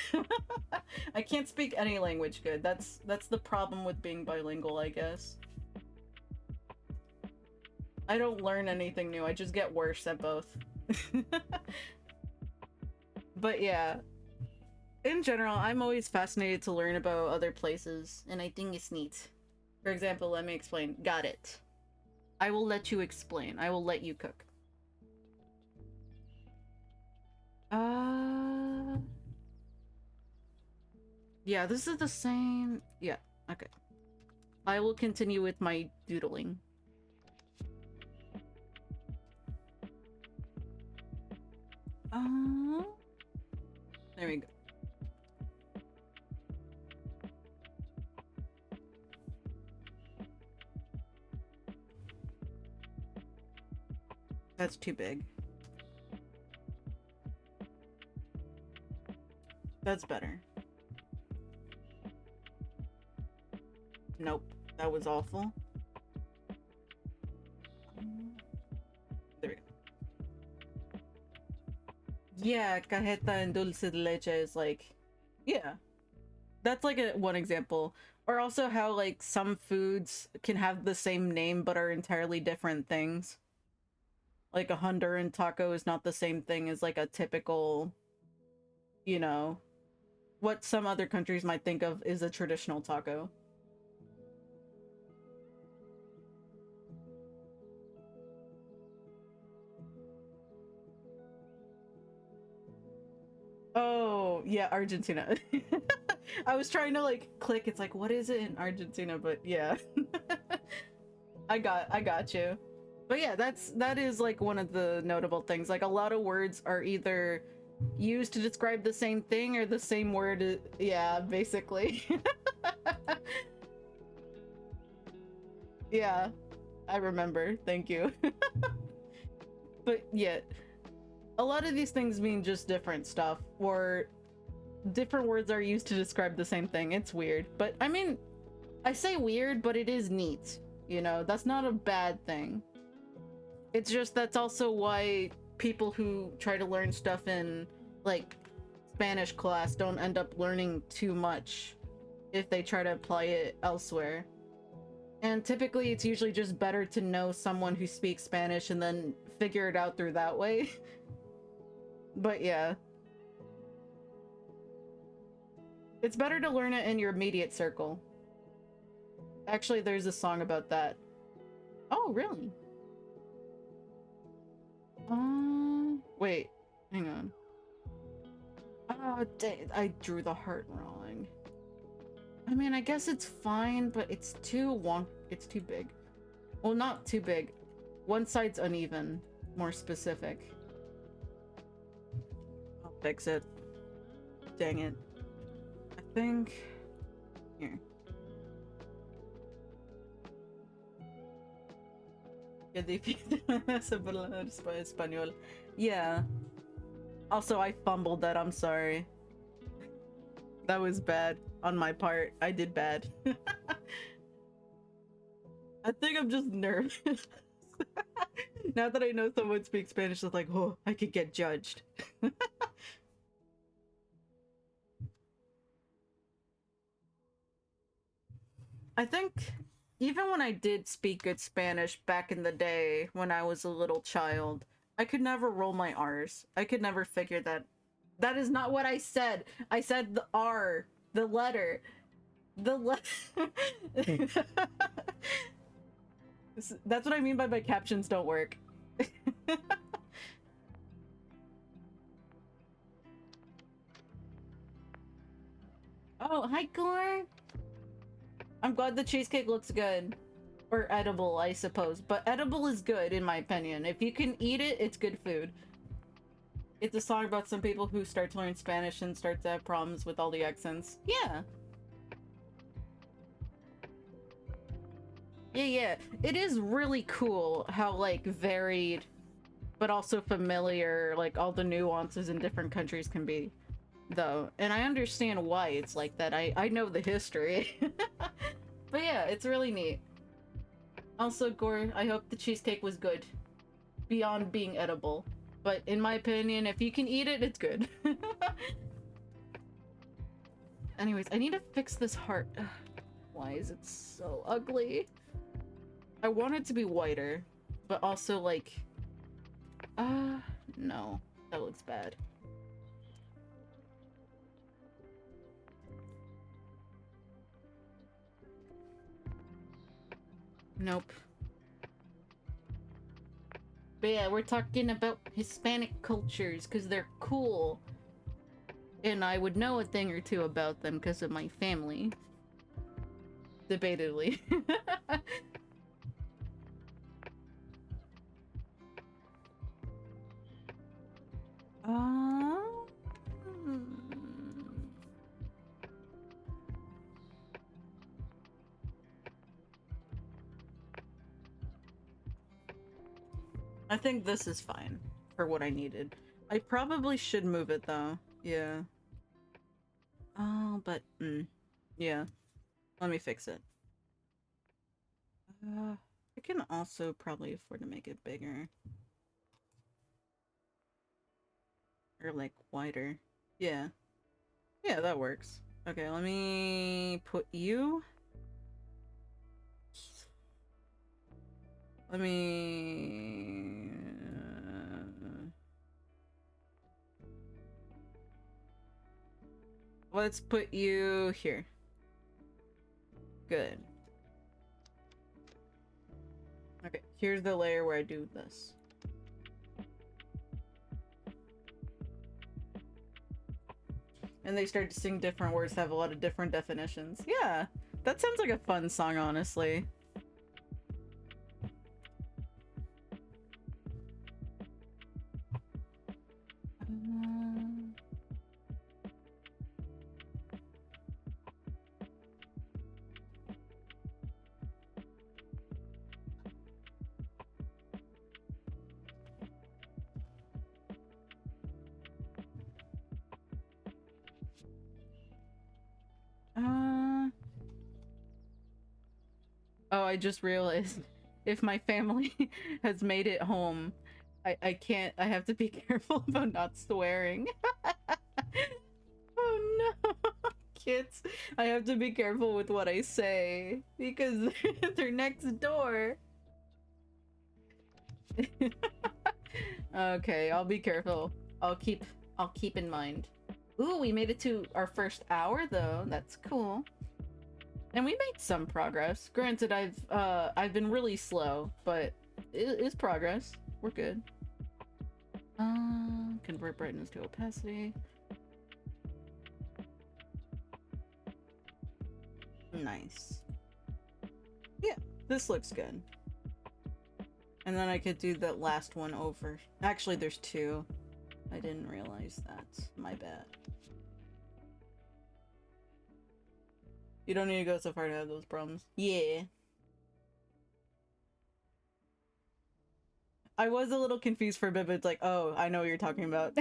I can't speak any language good. That's the problem with being bilingual, I guess. I don't learn anything new, I just get worse at both. But yeah. In general, I'm always fascinated to learn about other places, and I think it's neat. For example, let me explain. Got it. I will let you explain. I will let you cook. Yeah, this is the same. Yeah, okay. I will continue with my doodling. There we go. That's too big. That's better. Nope, that was awful. There we go. Yeah, cajeta and dulce de leche is like, yeah. That's like one example. Or also how like some foods can have the same name but are entirely different things. Like a Honduran taco is not the same thing as like a typical, you know, what some other countries might think of is a traditional taco. Oh, yeah, Argentina. I was trying to like click, it's like, what is it in Argentina? But yeah. I got you. But yeah, that is like one of the notable things. Like a lot of words are either used to describe the same thing or the same word. Yeah, basically. Yeah, I remember. Thank you. But yeah, a lot of these things mean just different stuff, or different words are used to describe the same thing. It's weird. But I mean, I say weird, but it is neat. You know, that's not a bad thing. It's just that's also why people who try to learn stuff in, like, Spanish class don't end up learning too much if they try to apply it elsewhere. And typically it's usually just better to know someone who speaks Spanish and then figure it out through that way. But yeah. It's better to learn it in your immediate circle. Actually, there's a song about that. Oh, really? Wait, hang on. Oh, I drew the heart wrong. I mean, I guess it's fine, but it's it's too big. Well, not too big. One side's uneven, more specific. I'll fix it. Dang it. I think... Here. Qué difícil hablar español. Yeah. Also, I fumbled that. I'm sorry. That was bad on my part. I did bad. I think I'm just nervous. Now that I know someone speaks Spanish, it's like, oh, I could get judged. I think even when I did speak good Spanish back in the day when I was a little child, I could never roll my R's. I could never figure that. That is not what I said. I said the R, the letter. That's what I mean by my captions don't work. Oh, hi, Gore. I'm glad the cheesecake looks good. Or edible, I suppose. But edible is good, in my opinion. If you can eat it, it's good food. It's a song about some people who start to learn Spanish and start to have problems with all the accents. Yeah. Yeah. It is really cool how, like, varied, but also familiar, like, all the nuances in different countries can be, though. And I understand why it's like that. I know the history. But yeah, it's really neat. Also, Gore, I hope the cheesecake was good. Beyond being edible. But in my opinion, if you can eat it, it's good. Anyways, I need to fix this heart. Ugh, why is it so ugly? I want it to be whiter, but also like... no. That looks bad. Nope. But yeah, we're talking about Hispanic cultures because they're cool. And I would know a thing or two about them because of my family. Debatedly. I think this is fine for what I needed. I probably should move it though. Yeah. Oh, but yeah. Let me fix it. I can also probably afford to make it bigger. Or like wider. Yeah. Yeah, that works. Okay, let me put you. Let me... Let's put you here. Good. Okay, here's the layer where I do this. And they start to sing different words that have a lot of different definitions. Yeah, that sounds like a fun song, honestly. Oh, I just realized if my family has made it home, I can't, I have to be careful about not swearing. Oh no, kids, I have to be careful with what I say because they're next door. Okay, I'll be careful. I'll keep in mind. Ooh, we made it to our first hour though. That's cool. And we made some progress. Granted, I've been really slow, but it is progress. We're good. Convert brightness to opacity. Nice. Yeah, this looks good. And then I could do that last one over. Actually, there's two. I didn't realize that. My bad. You don't need to go so far to have those problems. Yeah. I was a little confused for a bit, but it's like, oh, I know what you're talking about.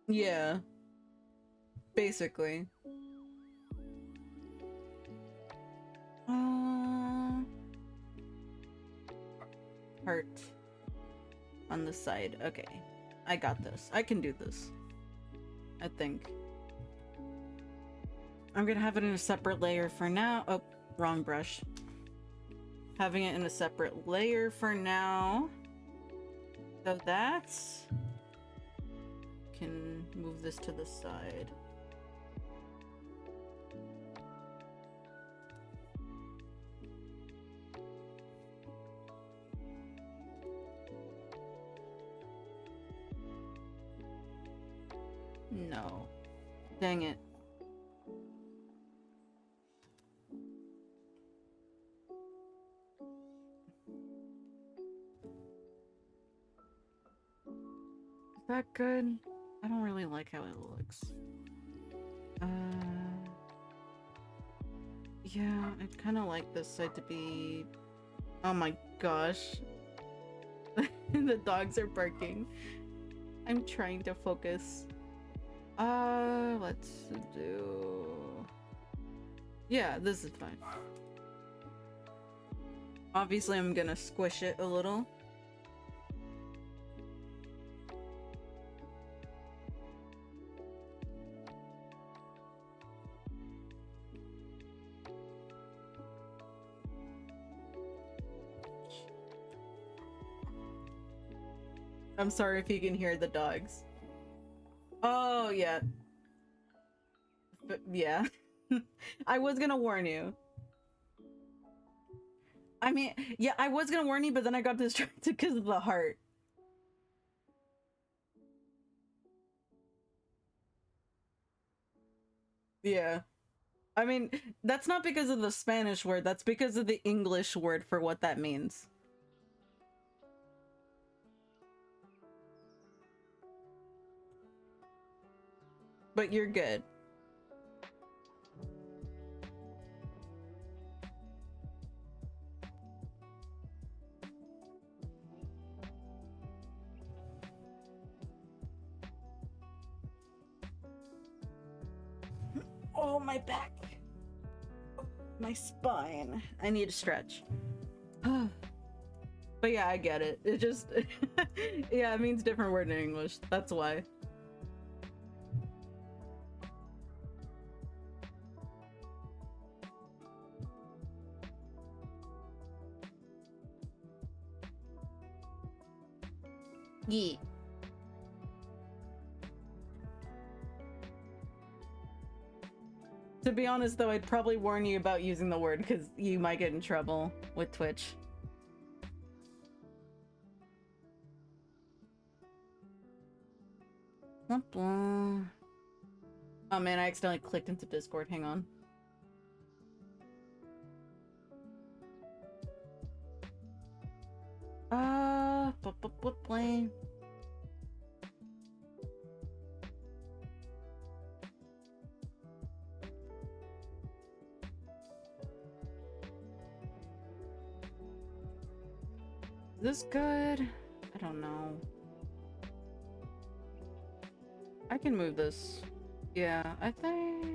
Yeah. Basically. Heart on the side. Okay. I got this. I can do this. I think. I'm gonna have it in a separate layer for now. Oh, wrong brush. Having it in a separate layer for now. So that's... Can move this to the side. No. Dang it. Is that good? I don't really like how it looks. Yeah, I'd kind of like this side to be... Oh my gosh. The dogs are barking. I'm trying to focus. Let's do... Yeah, this is fine. Obviously, I'm gonna squish it a little. I'm sorry if you can hear the dogs. Oh, yeah. But, yeah. I was gonna warn you. I mean, yeah, I was gonna warn you, but then I got distracted because of the heart. Yeah. I mean, that's not because of the Spanish word, that's because of the English word for what that means. But you're good. Oh, my back. My spine. I need to stretch. But yeah, I get it. It just... yeah, it means different word in English. That's why. Yeah. To be honest, though, I'd probably warn you about using the word because you might get in trouble with Twitch. Oh man, I accidentally clicked into Discord. Hang on. Play. Is this good? I don't know. I can move this. Yeah, I think...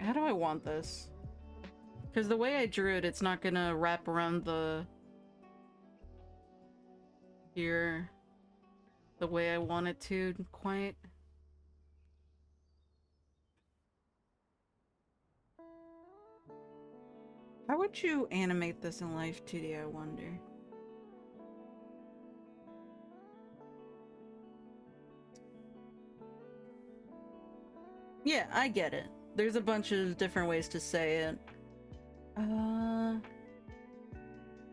How do I want this? Because the way I drew it, it's not gonna wrap around the... here... the way I want it to, quite. How would you animate this in Live2D, I wonder? Yeah, I get it. There's a bunch of different ways to say it.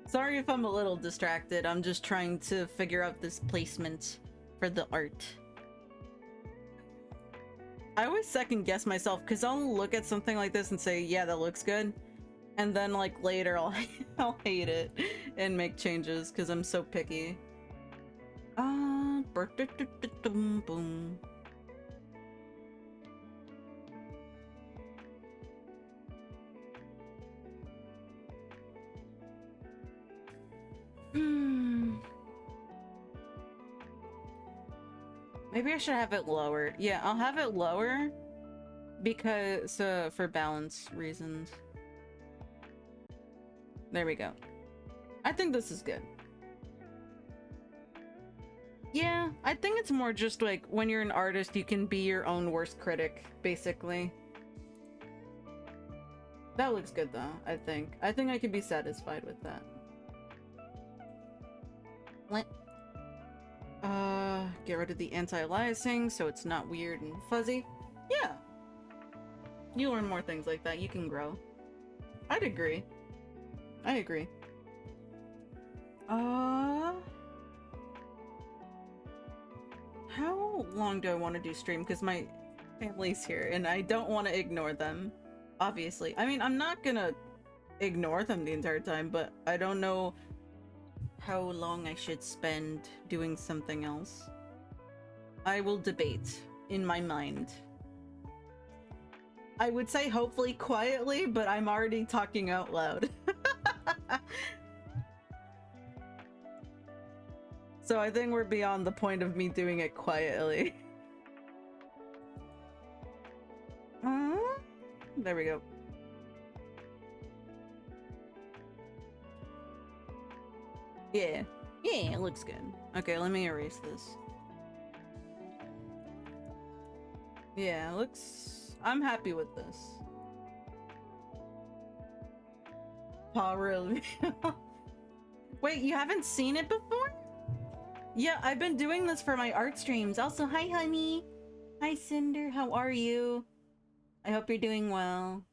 Sorry if I'm a little distracted. I'm just trying to figure out this placement for the art. I always second guess myself because I'll look at something like this and say, yeah, that looks good. And then like later I'll hate it and make changes because I'm so picky. Boom. Maybe I should have it lower. Yeah, I'll have it lower because for balance reasons. There we go. I think this is good. Yeah, I think it's more just like when you're an artist, you can be your own worst critic, basically. That looks good though, I think. I think I could be satisfied with that. Get rid of the anti-aliasing so it's not weird and fuzzy. Yeah. You learn more things like that, you can grow. I'd agree. I agree. How long do I want to do stream? Because my family's here and I don't want to ignore them, obviously. I mean, I'm not gonna ignore them the entire time, but I don't know how long I should spend doing something else. I will debate in my mind. I would say hopefully quietly, but I'm already talking out loud. So I think we're beyond the point of me doing it quietly. There we go. Yeah. Yeah, it looks good. Okay, let me erase this. Yeah, it looks... I'm happy with this. Paw review. Wait, you haven't seen it before? Yeah, I've been doing this for my art streams. Also, hi, honey. Hi, Cinder. How are you? I hope you're doing well.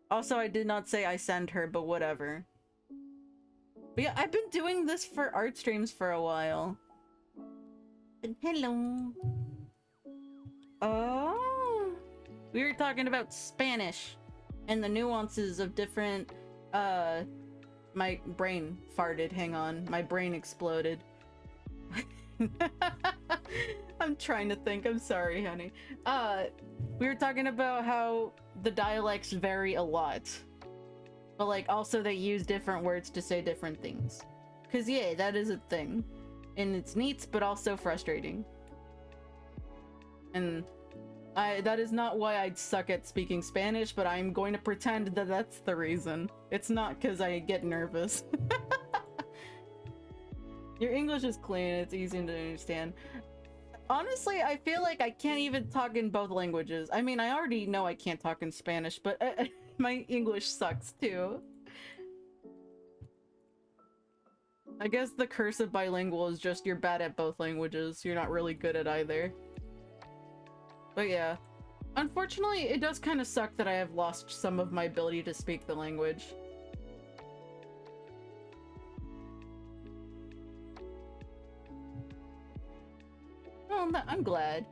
Also, I did not say I send her, but whatever. But yeah, I've been doing this for art streams for a while. Hello. Oh. We were talking about Spanish and the nuances of different, my brain farted, hang on. My brain exploded. I'm trying to think, I'm sorry, honey. We were talking about how the dialects vary a lot. But like, also they use different words to say different things. Cause yeah, that is a thing. And it's neat, but also frustrating. And that is not why I'd suck at speaking Spanish, but I'm going to pretend that that's the reason. It's not because I get nervous. Your English is clean, it's easy to understand. Honestly, I feel like I can't even talk in both languages. I mean, I already know I can't talk in Spanish, but My English sucks too. I guess the curse of bilingual is just you're bad at both languages. You're not really good at either. But yeah. Unfortunately, it does kind of suck that I have lost some of my ability to speak the language. Oh, I'm glad.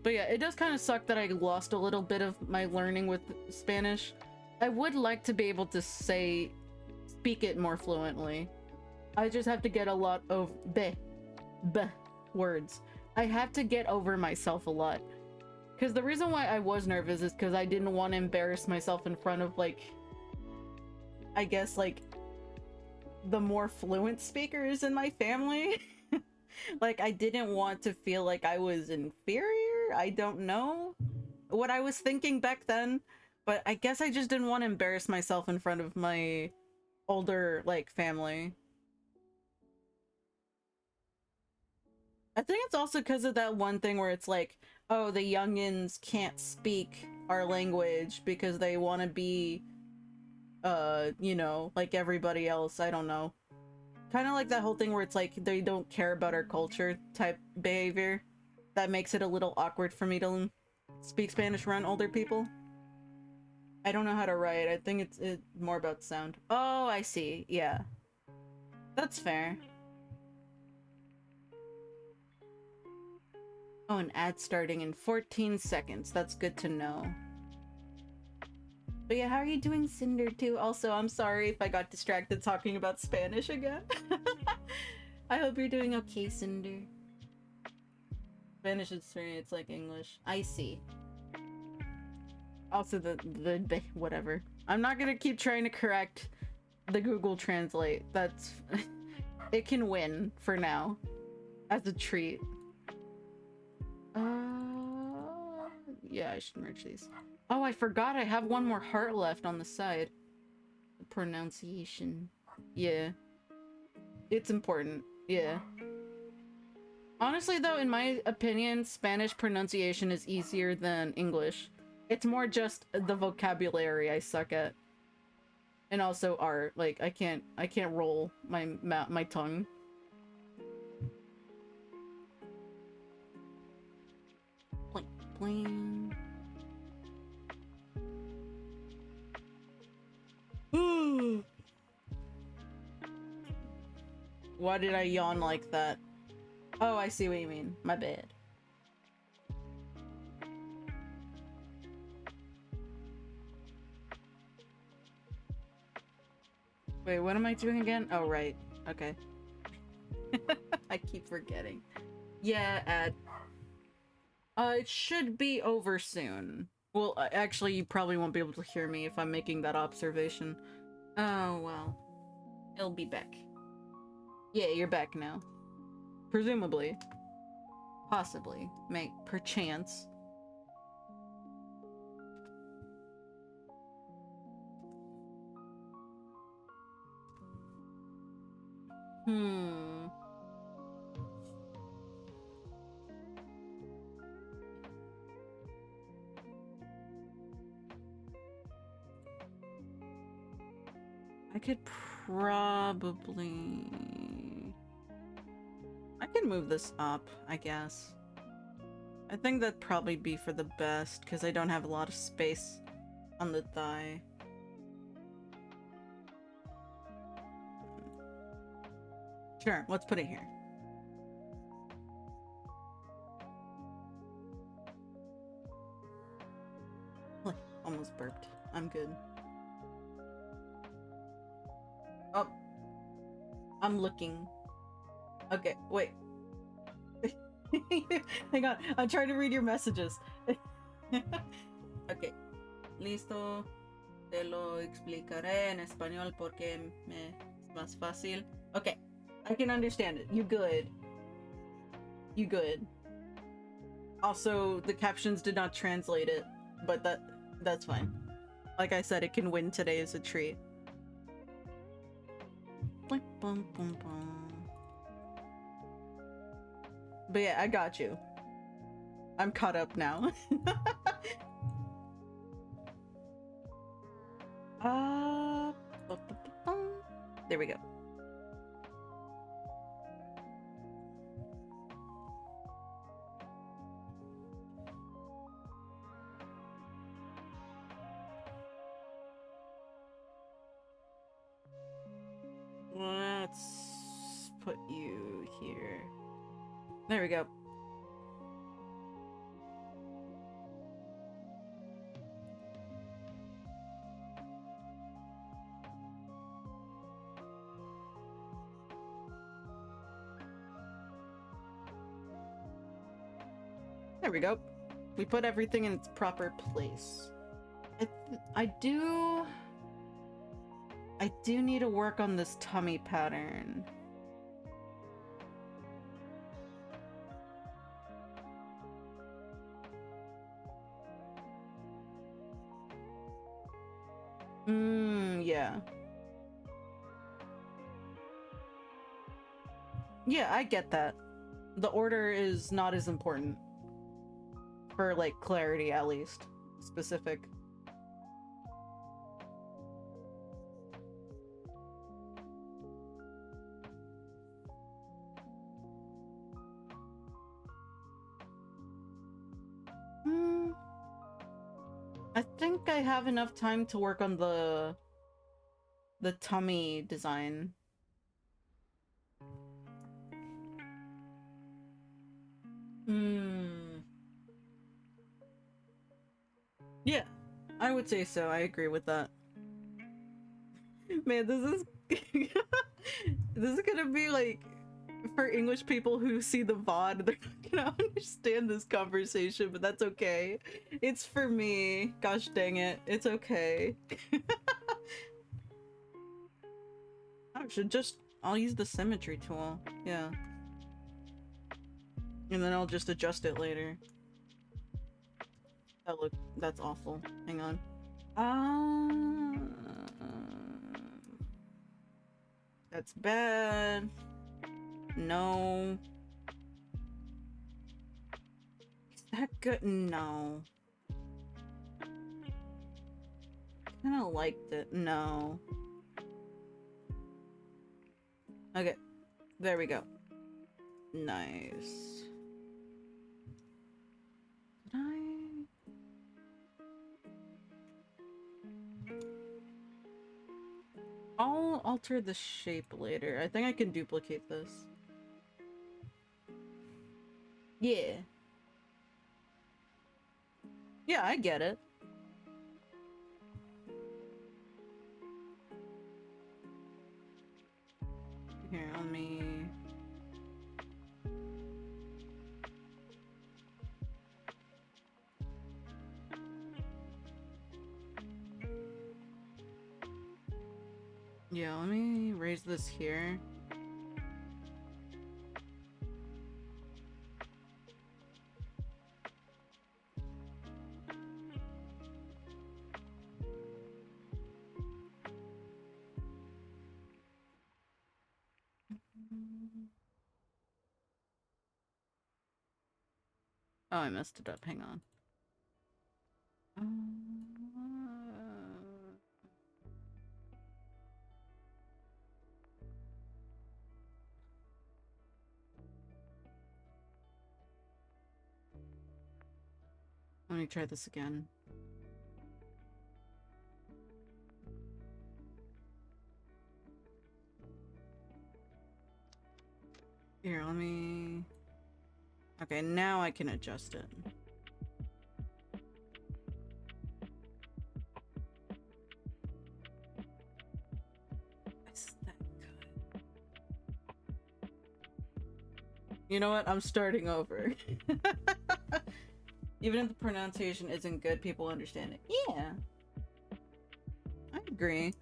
But yeah, it does kind of suck that I lost a little bit of my learning with Spanish. I would like to be able to speak it more fluently. I just have to get a lot of words. I have to get over myself a lot. Because the reason why I was nervous is because I didn't want to embarrass myself in front of, like, I guess, like, the more fluent speakers in my family. Like, I didn't want to feel like I was inferior. I don't know what I was thinking back then, but I guess I just didn't want to embarrass myself in front of my older, like, family. I think it's also because of that one thing where it's like, oh, the youngins can't speak our language because they want to be, you know, like everybody else. I don't know. Kind of like that whole thing where it's like they don't care about our culture type behavior. That makes it a little awkward for me to speak Spanish around older people. I don't know how to write. I think it's more about sound. Oh, I see. Yeah. That's fair. Oh, an ad starting in 14 seconds. That's good to know. But yeah, how are you doing, Cinder, too? Also, I'm sorry if I got distracted talking about Spanish again. I hope you're doing okay, Cinder. Spanish is strange, it's like English. I see. Also, the whatever. I'm not gonna keep trying to correct the Google Translate. That's... it can win for now. As a treat. Yeah, I should merge these. Oh, I forgot I have one more heart left on the side. The pronunciation. Yeah. It's important. Yeah. Honestly, though, in my opinion, Spanish pronunciation is easier than English. It's more just the vocabulary I suck at. And also art. Like, I can't roll my tongue. Blink, blink. Why did I yawn like that? Oh, I see what you mean. My bad. Wait, what am I doing again? Oh, right. Okay. I keep forgetting. Yeah, ad. It should be over soon. Well, actually, you probably won't be able to hear me if I'm making that observation. Oh, well. It'll be back. Yeah, you're back now. Presumably. Possibly. Perchance. I could probably... I can move this up, I guess. I think that'd probably be for the best, because I don't have a lot of space on the thigh. Sure, let's put it here. Almost burped. I'm good. Oh. I'm looking. Okay, wait. Hang on, I'm trying to read your messages. Okay. Listo. Te lo explicaré en español porque me es más fácil. Okay. I can understand it. You good. You good. Also, the captions did not translate it, but that's fine. Like I said, it can win today as a treat. But yeah, I got you. I'm caught up now. Uh, there we go. Let's put you here. There we go. There we go. We put everything in its proper place. I do need to work on this tummy pattern. Yeah. Yeah, I get that. The order is not as important. For, like, clarity, at least. Specific. I think I have enough time to work on the tummy design. Yeah, I would say so. I agree with that. Man, this is this is gonna be like, for English people who see the VOD, they're not gonna understand this conversation, but that's okay. It's for me. Gosh dang it. It's okay. I'll use the symmetry tool. Yeah. And then I'll just adjust it later. That's awful. Hang on. That's bad. No. Is that good? No. Kinda liked it. No. Okay. There we go. Nice. Did I? I'll alter the shape later. I think I can duplicate this. Yeah. Yeah, I get it. Here, let me... Yeah, let me raise this here. Oh, I messed it up. Hang on. Let me try this again. Here, let me... Okay, now I can adjust it. Is that good? You know what? I'm starting over. Even if the pronunciation isn't good, people understand it. Yeah. I agree.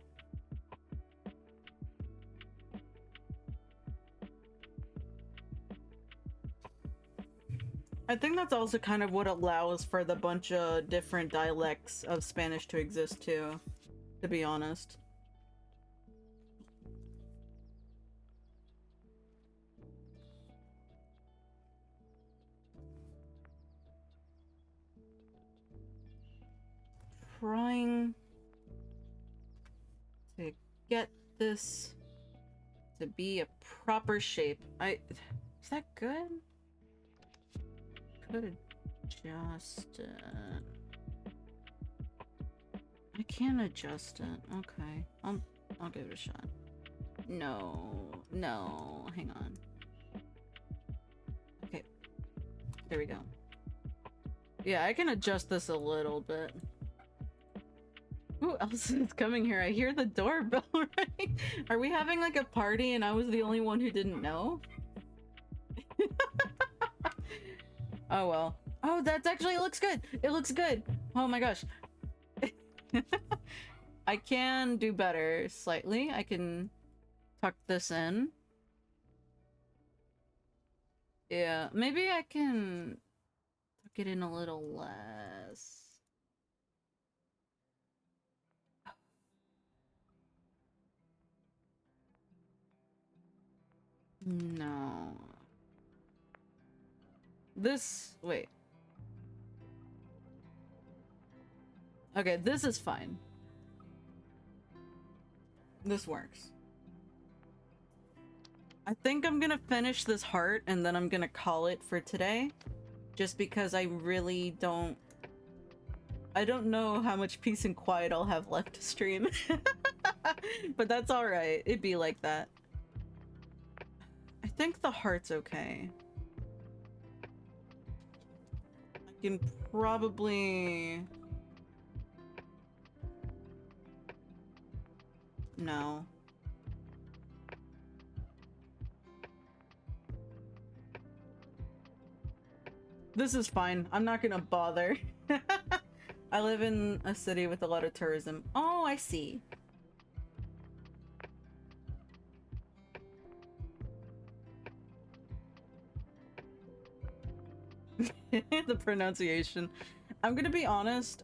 I think that's also kind of what allows for the bunch of different dialects of Spanish to exist too, to be honest. Trying... to get this to be a proper shape. Is that good? Could adjust it. I can't adjust it. Okay. I'll give it a shot. No, hang on. Okay. There we go. Yeah, I can adjust this a little bit. Who else is coming here? I hear the doorbell, right? Are we having like a party and I was the only one who didn't know? Oh well. Oh, that's actually, it looks good. It looks good. Oh my gosh. I can do better slightly. I can tuck this in. Yeah, maybe I can tuck it in a little less. No. This, wait. Okay, this is fine. This works. I think I'm gonna finish this heart and then I'm gonna call it for today. Just because I really don't... I don't know how much peace and quiet I'll have left to stream. But that's alright. It'd be like that. I think the heart's okay. I can probably... No. This is fine. I'm not gonna bother. I live in a city with a lot of tourism. Oh, I see. The pronunciation. I'm gonna be honest,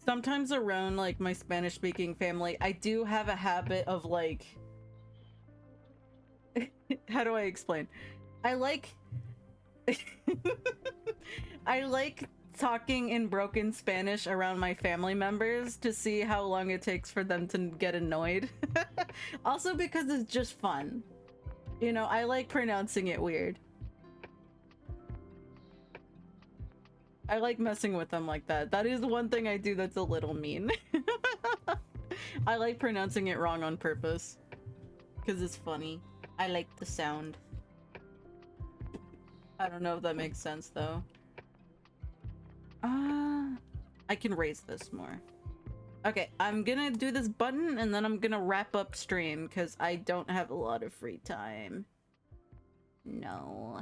sometimes around like my Spanish speaking family, I do have a habit of like how do I explain? I like I like talking in broken Spanish around my family members to see how long it takes for them to get annoyed. Also because it's just fun. You know, I like pronouncing it weird. I like messing with them like that. That is the one thing I do that's a little mean. I like pronouncing it wrong on purpose. Because it's funny. I like the sound. I don't know if that makes sense though. I can raise this more. Okay, I'm gonna do this button and then I'm gonna wrap up stream because I don't have a lot of free time. No.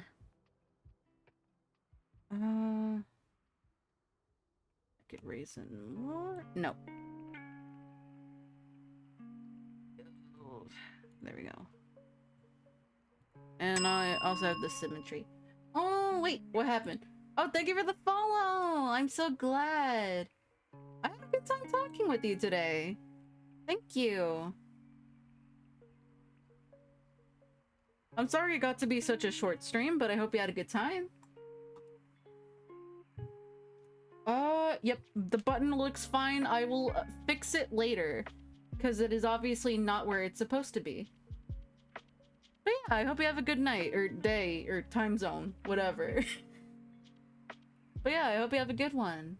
I could raise it more. No. Oh, there we go. And I also have the symmetry. Oh, wait, what happened? Oh, thank you for the follow! I'm so glad. I had a good time talking with you today. Thank you. I'm sorry it got to be such a short stream, but I hope you had a good time. Yep, the button looks fine. I will fix it later, because it is obviously not where it's supposed to be. But yeah, I hope you have a good night, or day, or time zone, whatever. But yeah, I hope you have a good one.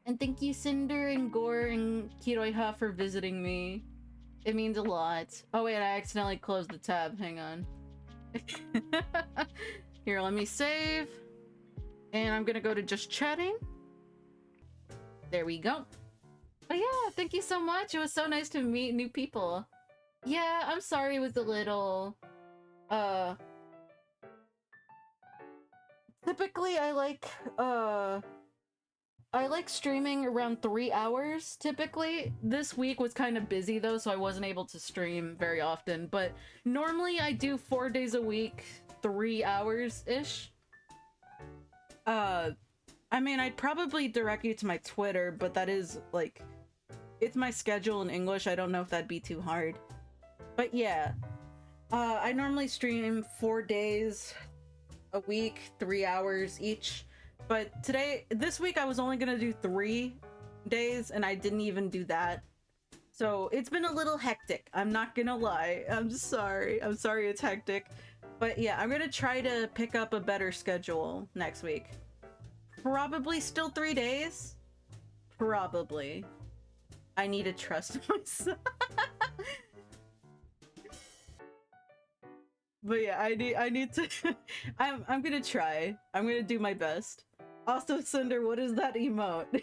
And thank you Cinder and Gore and Kiroiha for visiting me. It means a lot. Oh wait, I accidentally closed the tab. Hang on. Here, let me save. And I'm gonna go to just chatting. There we go. But yeah, thank you so much. It was so nice to meet new people. Yeah, I'm sorry it was a little... Typically, I like streaming around 3 hours, typically. This week was kind of busy, though, so I wasn't able to stream very often. But normally, I do 4 days a week, 3 hours-ish. I mean, I'd probably direct you to my Twitter, but that is, like... It's my schedule in English. I don't know if that'd be too hard. But yeah. I normally stream 4 days a week, 3 hours each. But this week I was only gonna do 3 days, and I didn't even do that. So it's been a little hectic. I'm not gonna lie. I'm sorry. I'm sorry it's hectic. But yeah, I'm gonna try to pick up a better schedule next week. Probably still 3 days. Probably. I need to trust myself. But yeah, I need to I'm gonna try. I'm gonna do my best. Also, Cinder, what is that emote?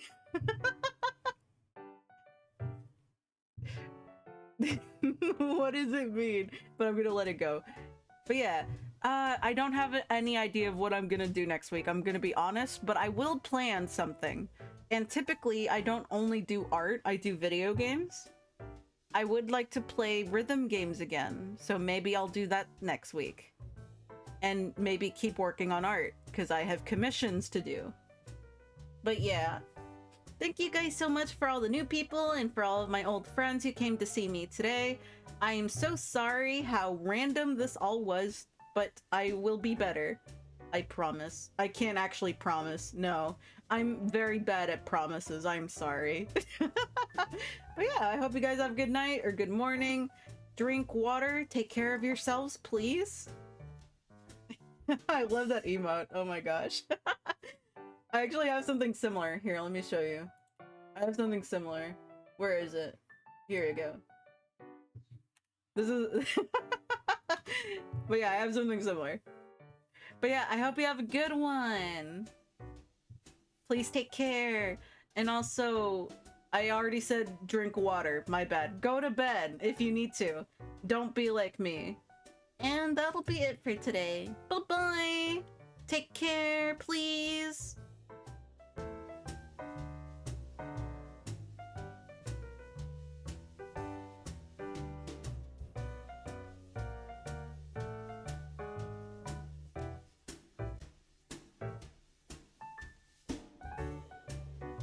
What does it mean? But I'm gonna let it go. But yeah, I don't have any idea of what I'm gonna do next week. I'm gonna be honest, but I will plan something. And typically, I don't only do art, I do video games. I would like to play rhythm games again, so maybe I'll do that next week. And maybe keep working on art, because I have commissions to do. But yeah, thank you guys so much for all the new people and for all of my old friends who came to see me today. I am so sorry how random this all was, but I will be better. I promise. I can't actually promise, no. I'm very bad at promises, I'm sorry. But yeah, I hope you guys have a good night or good morning. Drink water, take care of yourselves, please. I love that emote, oh my gosh. I actually have something similar. Here, let me show you. I have something similar. Where is it? Here you go. This is... But yeah, I have something similar. But yeah, I hope you have a good one. Please take care. And also, I already said drink water. My bad. Go to bed if you need to. Don't be like me. And that'll be it for today. Bye-bye. Take care, please.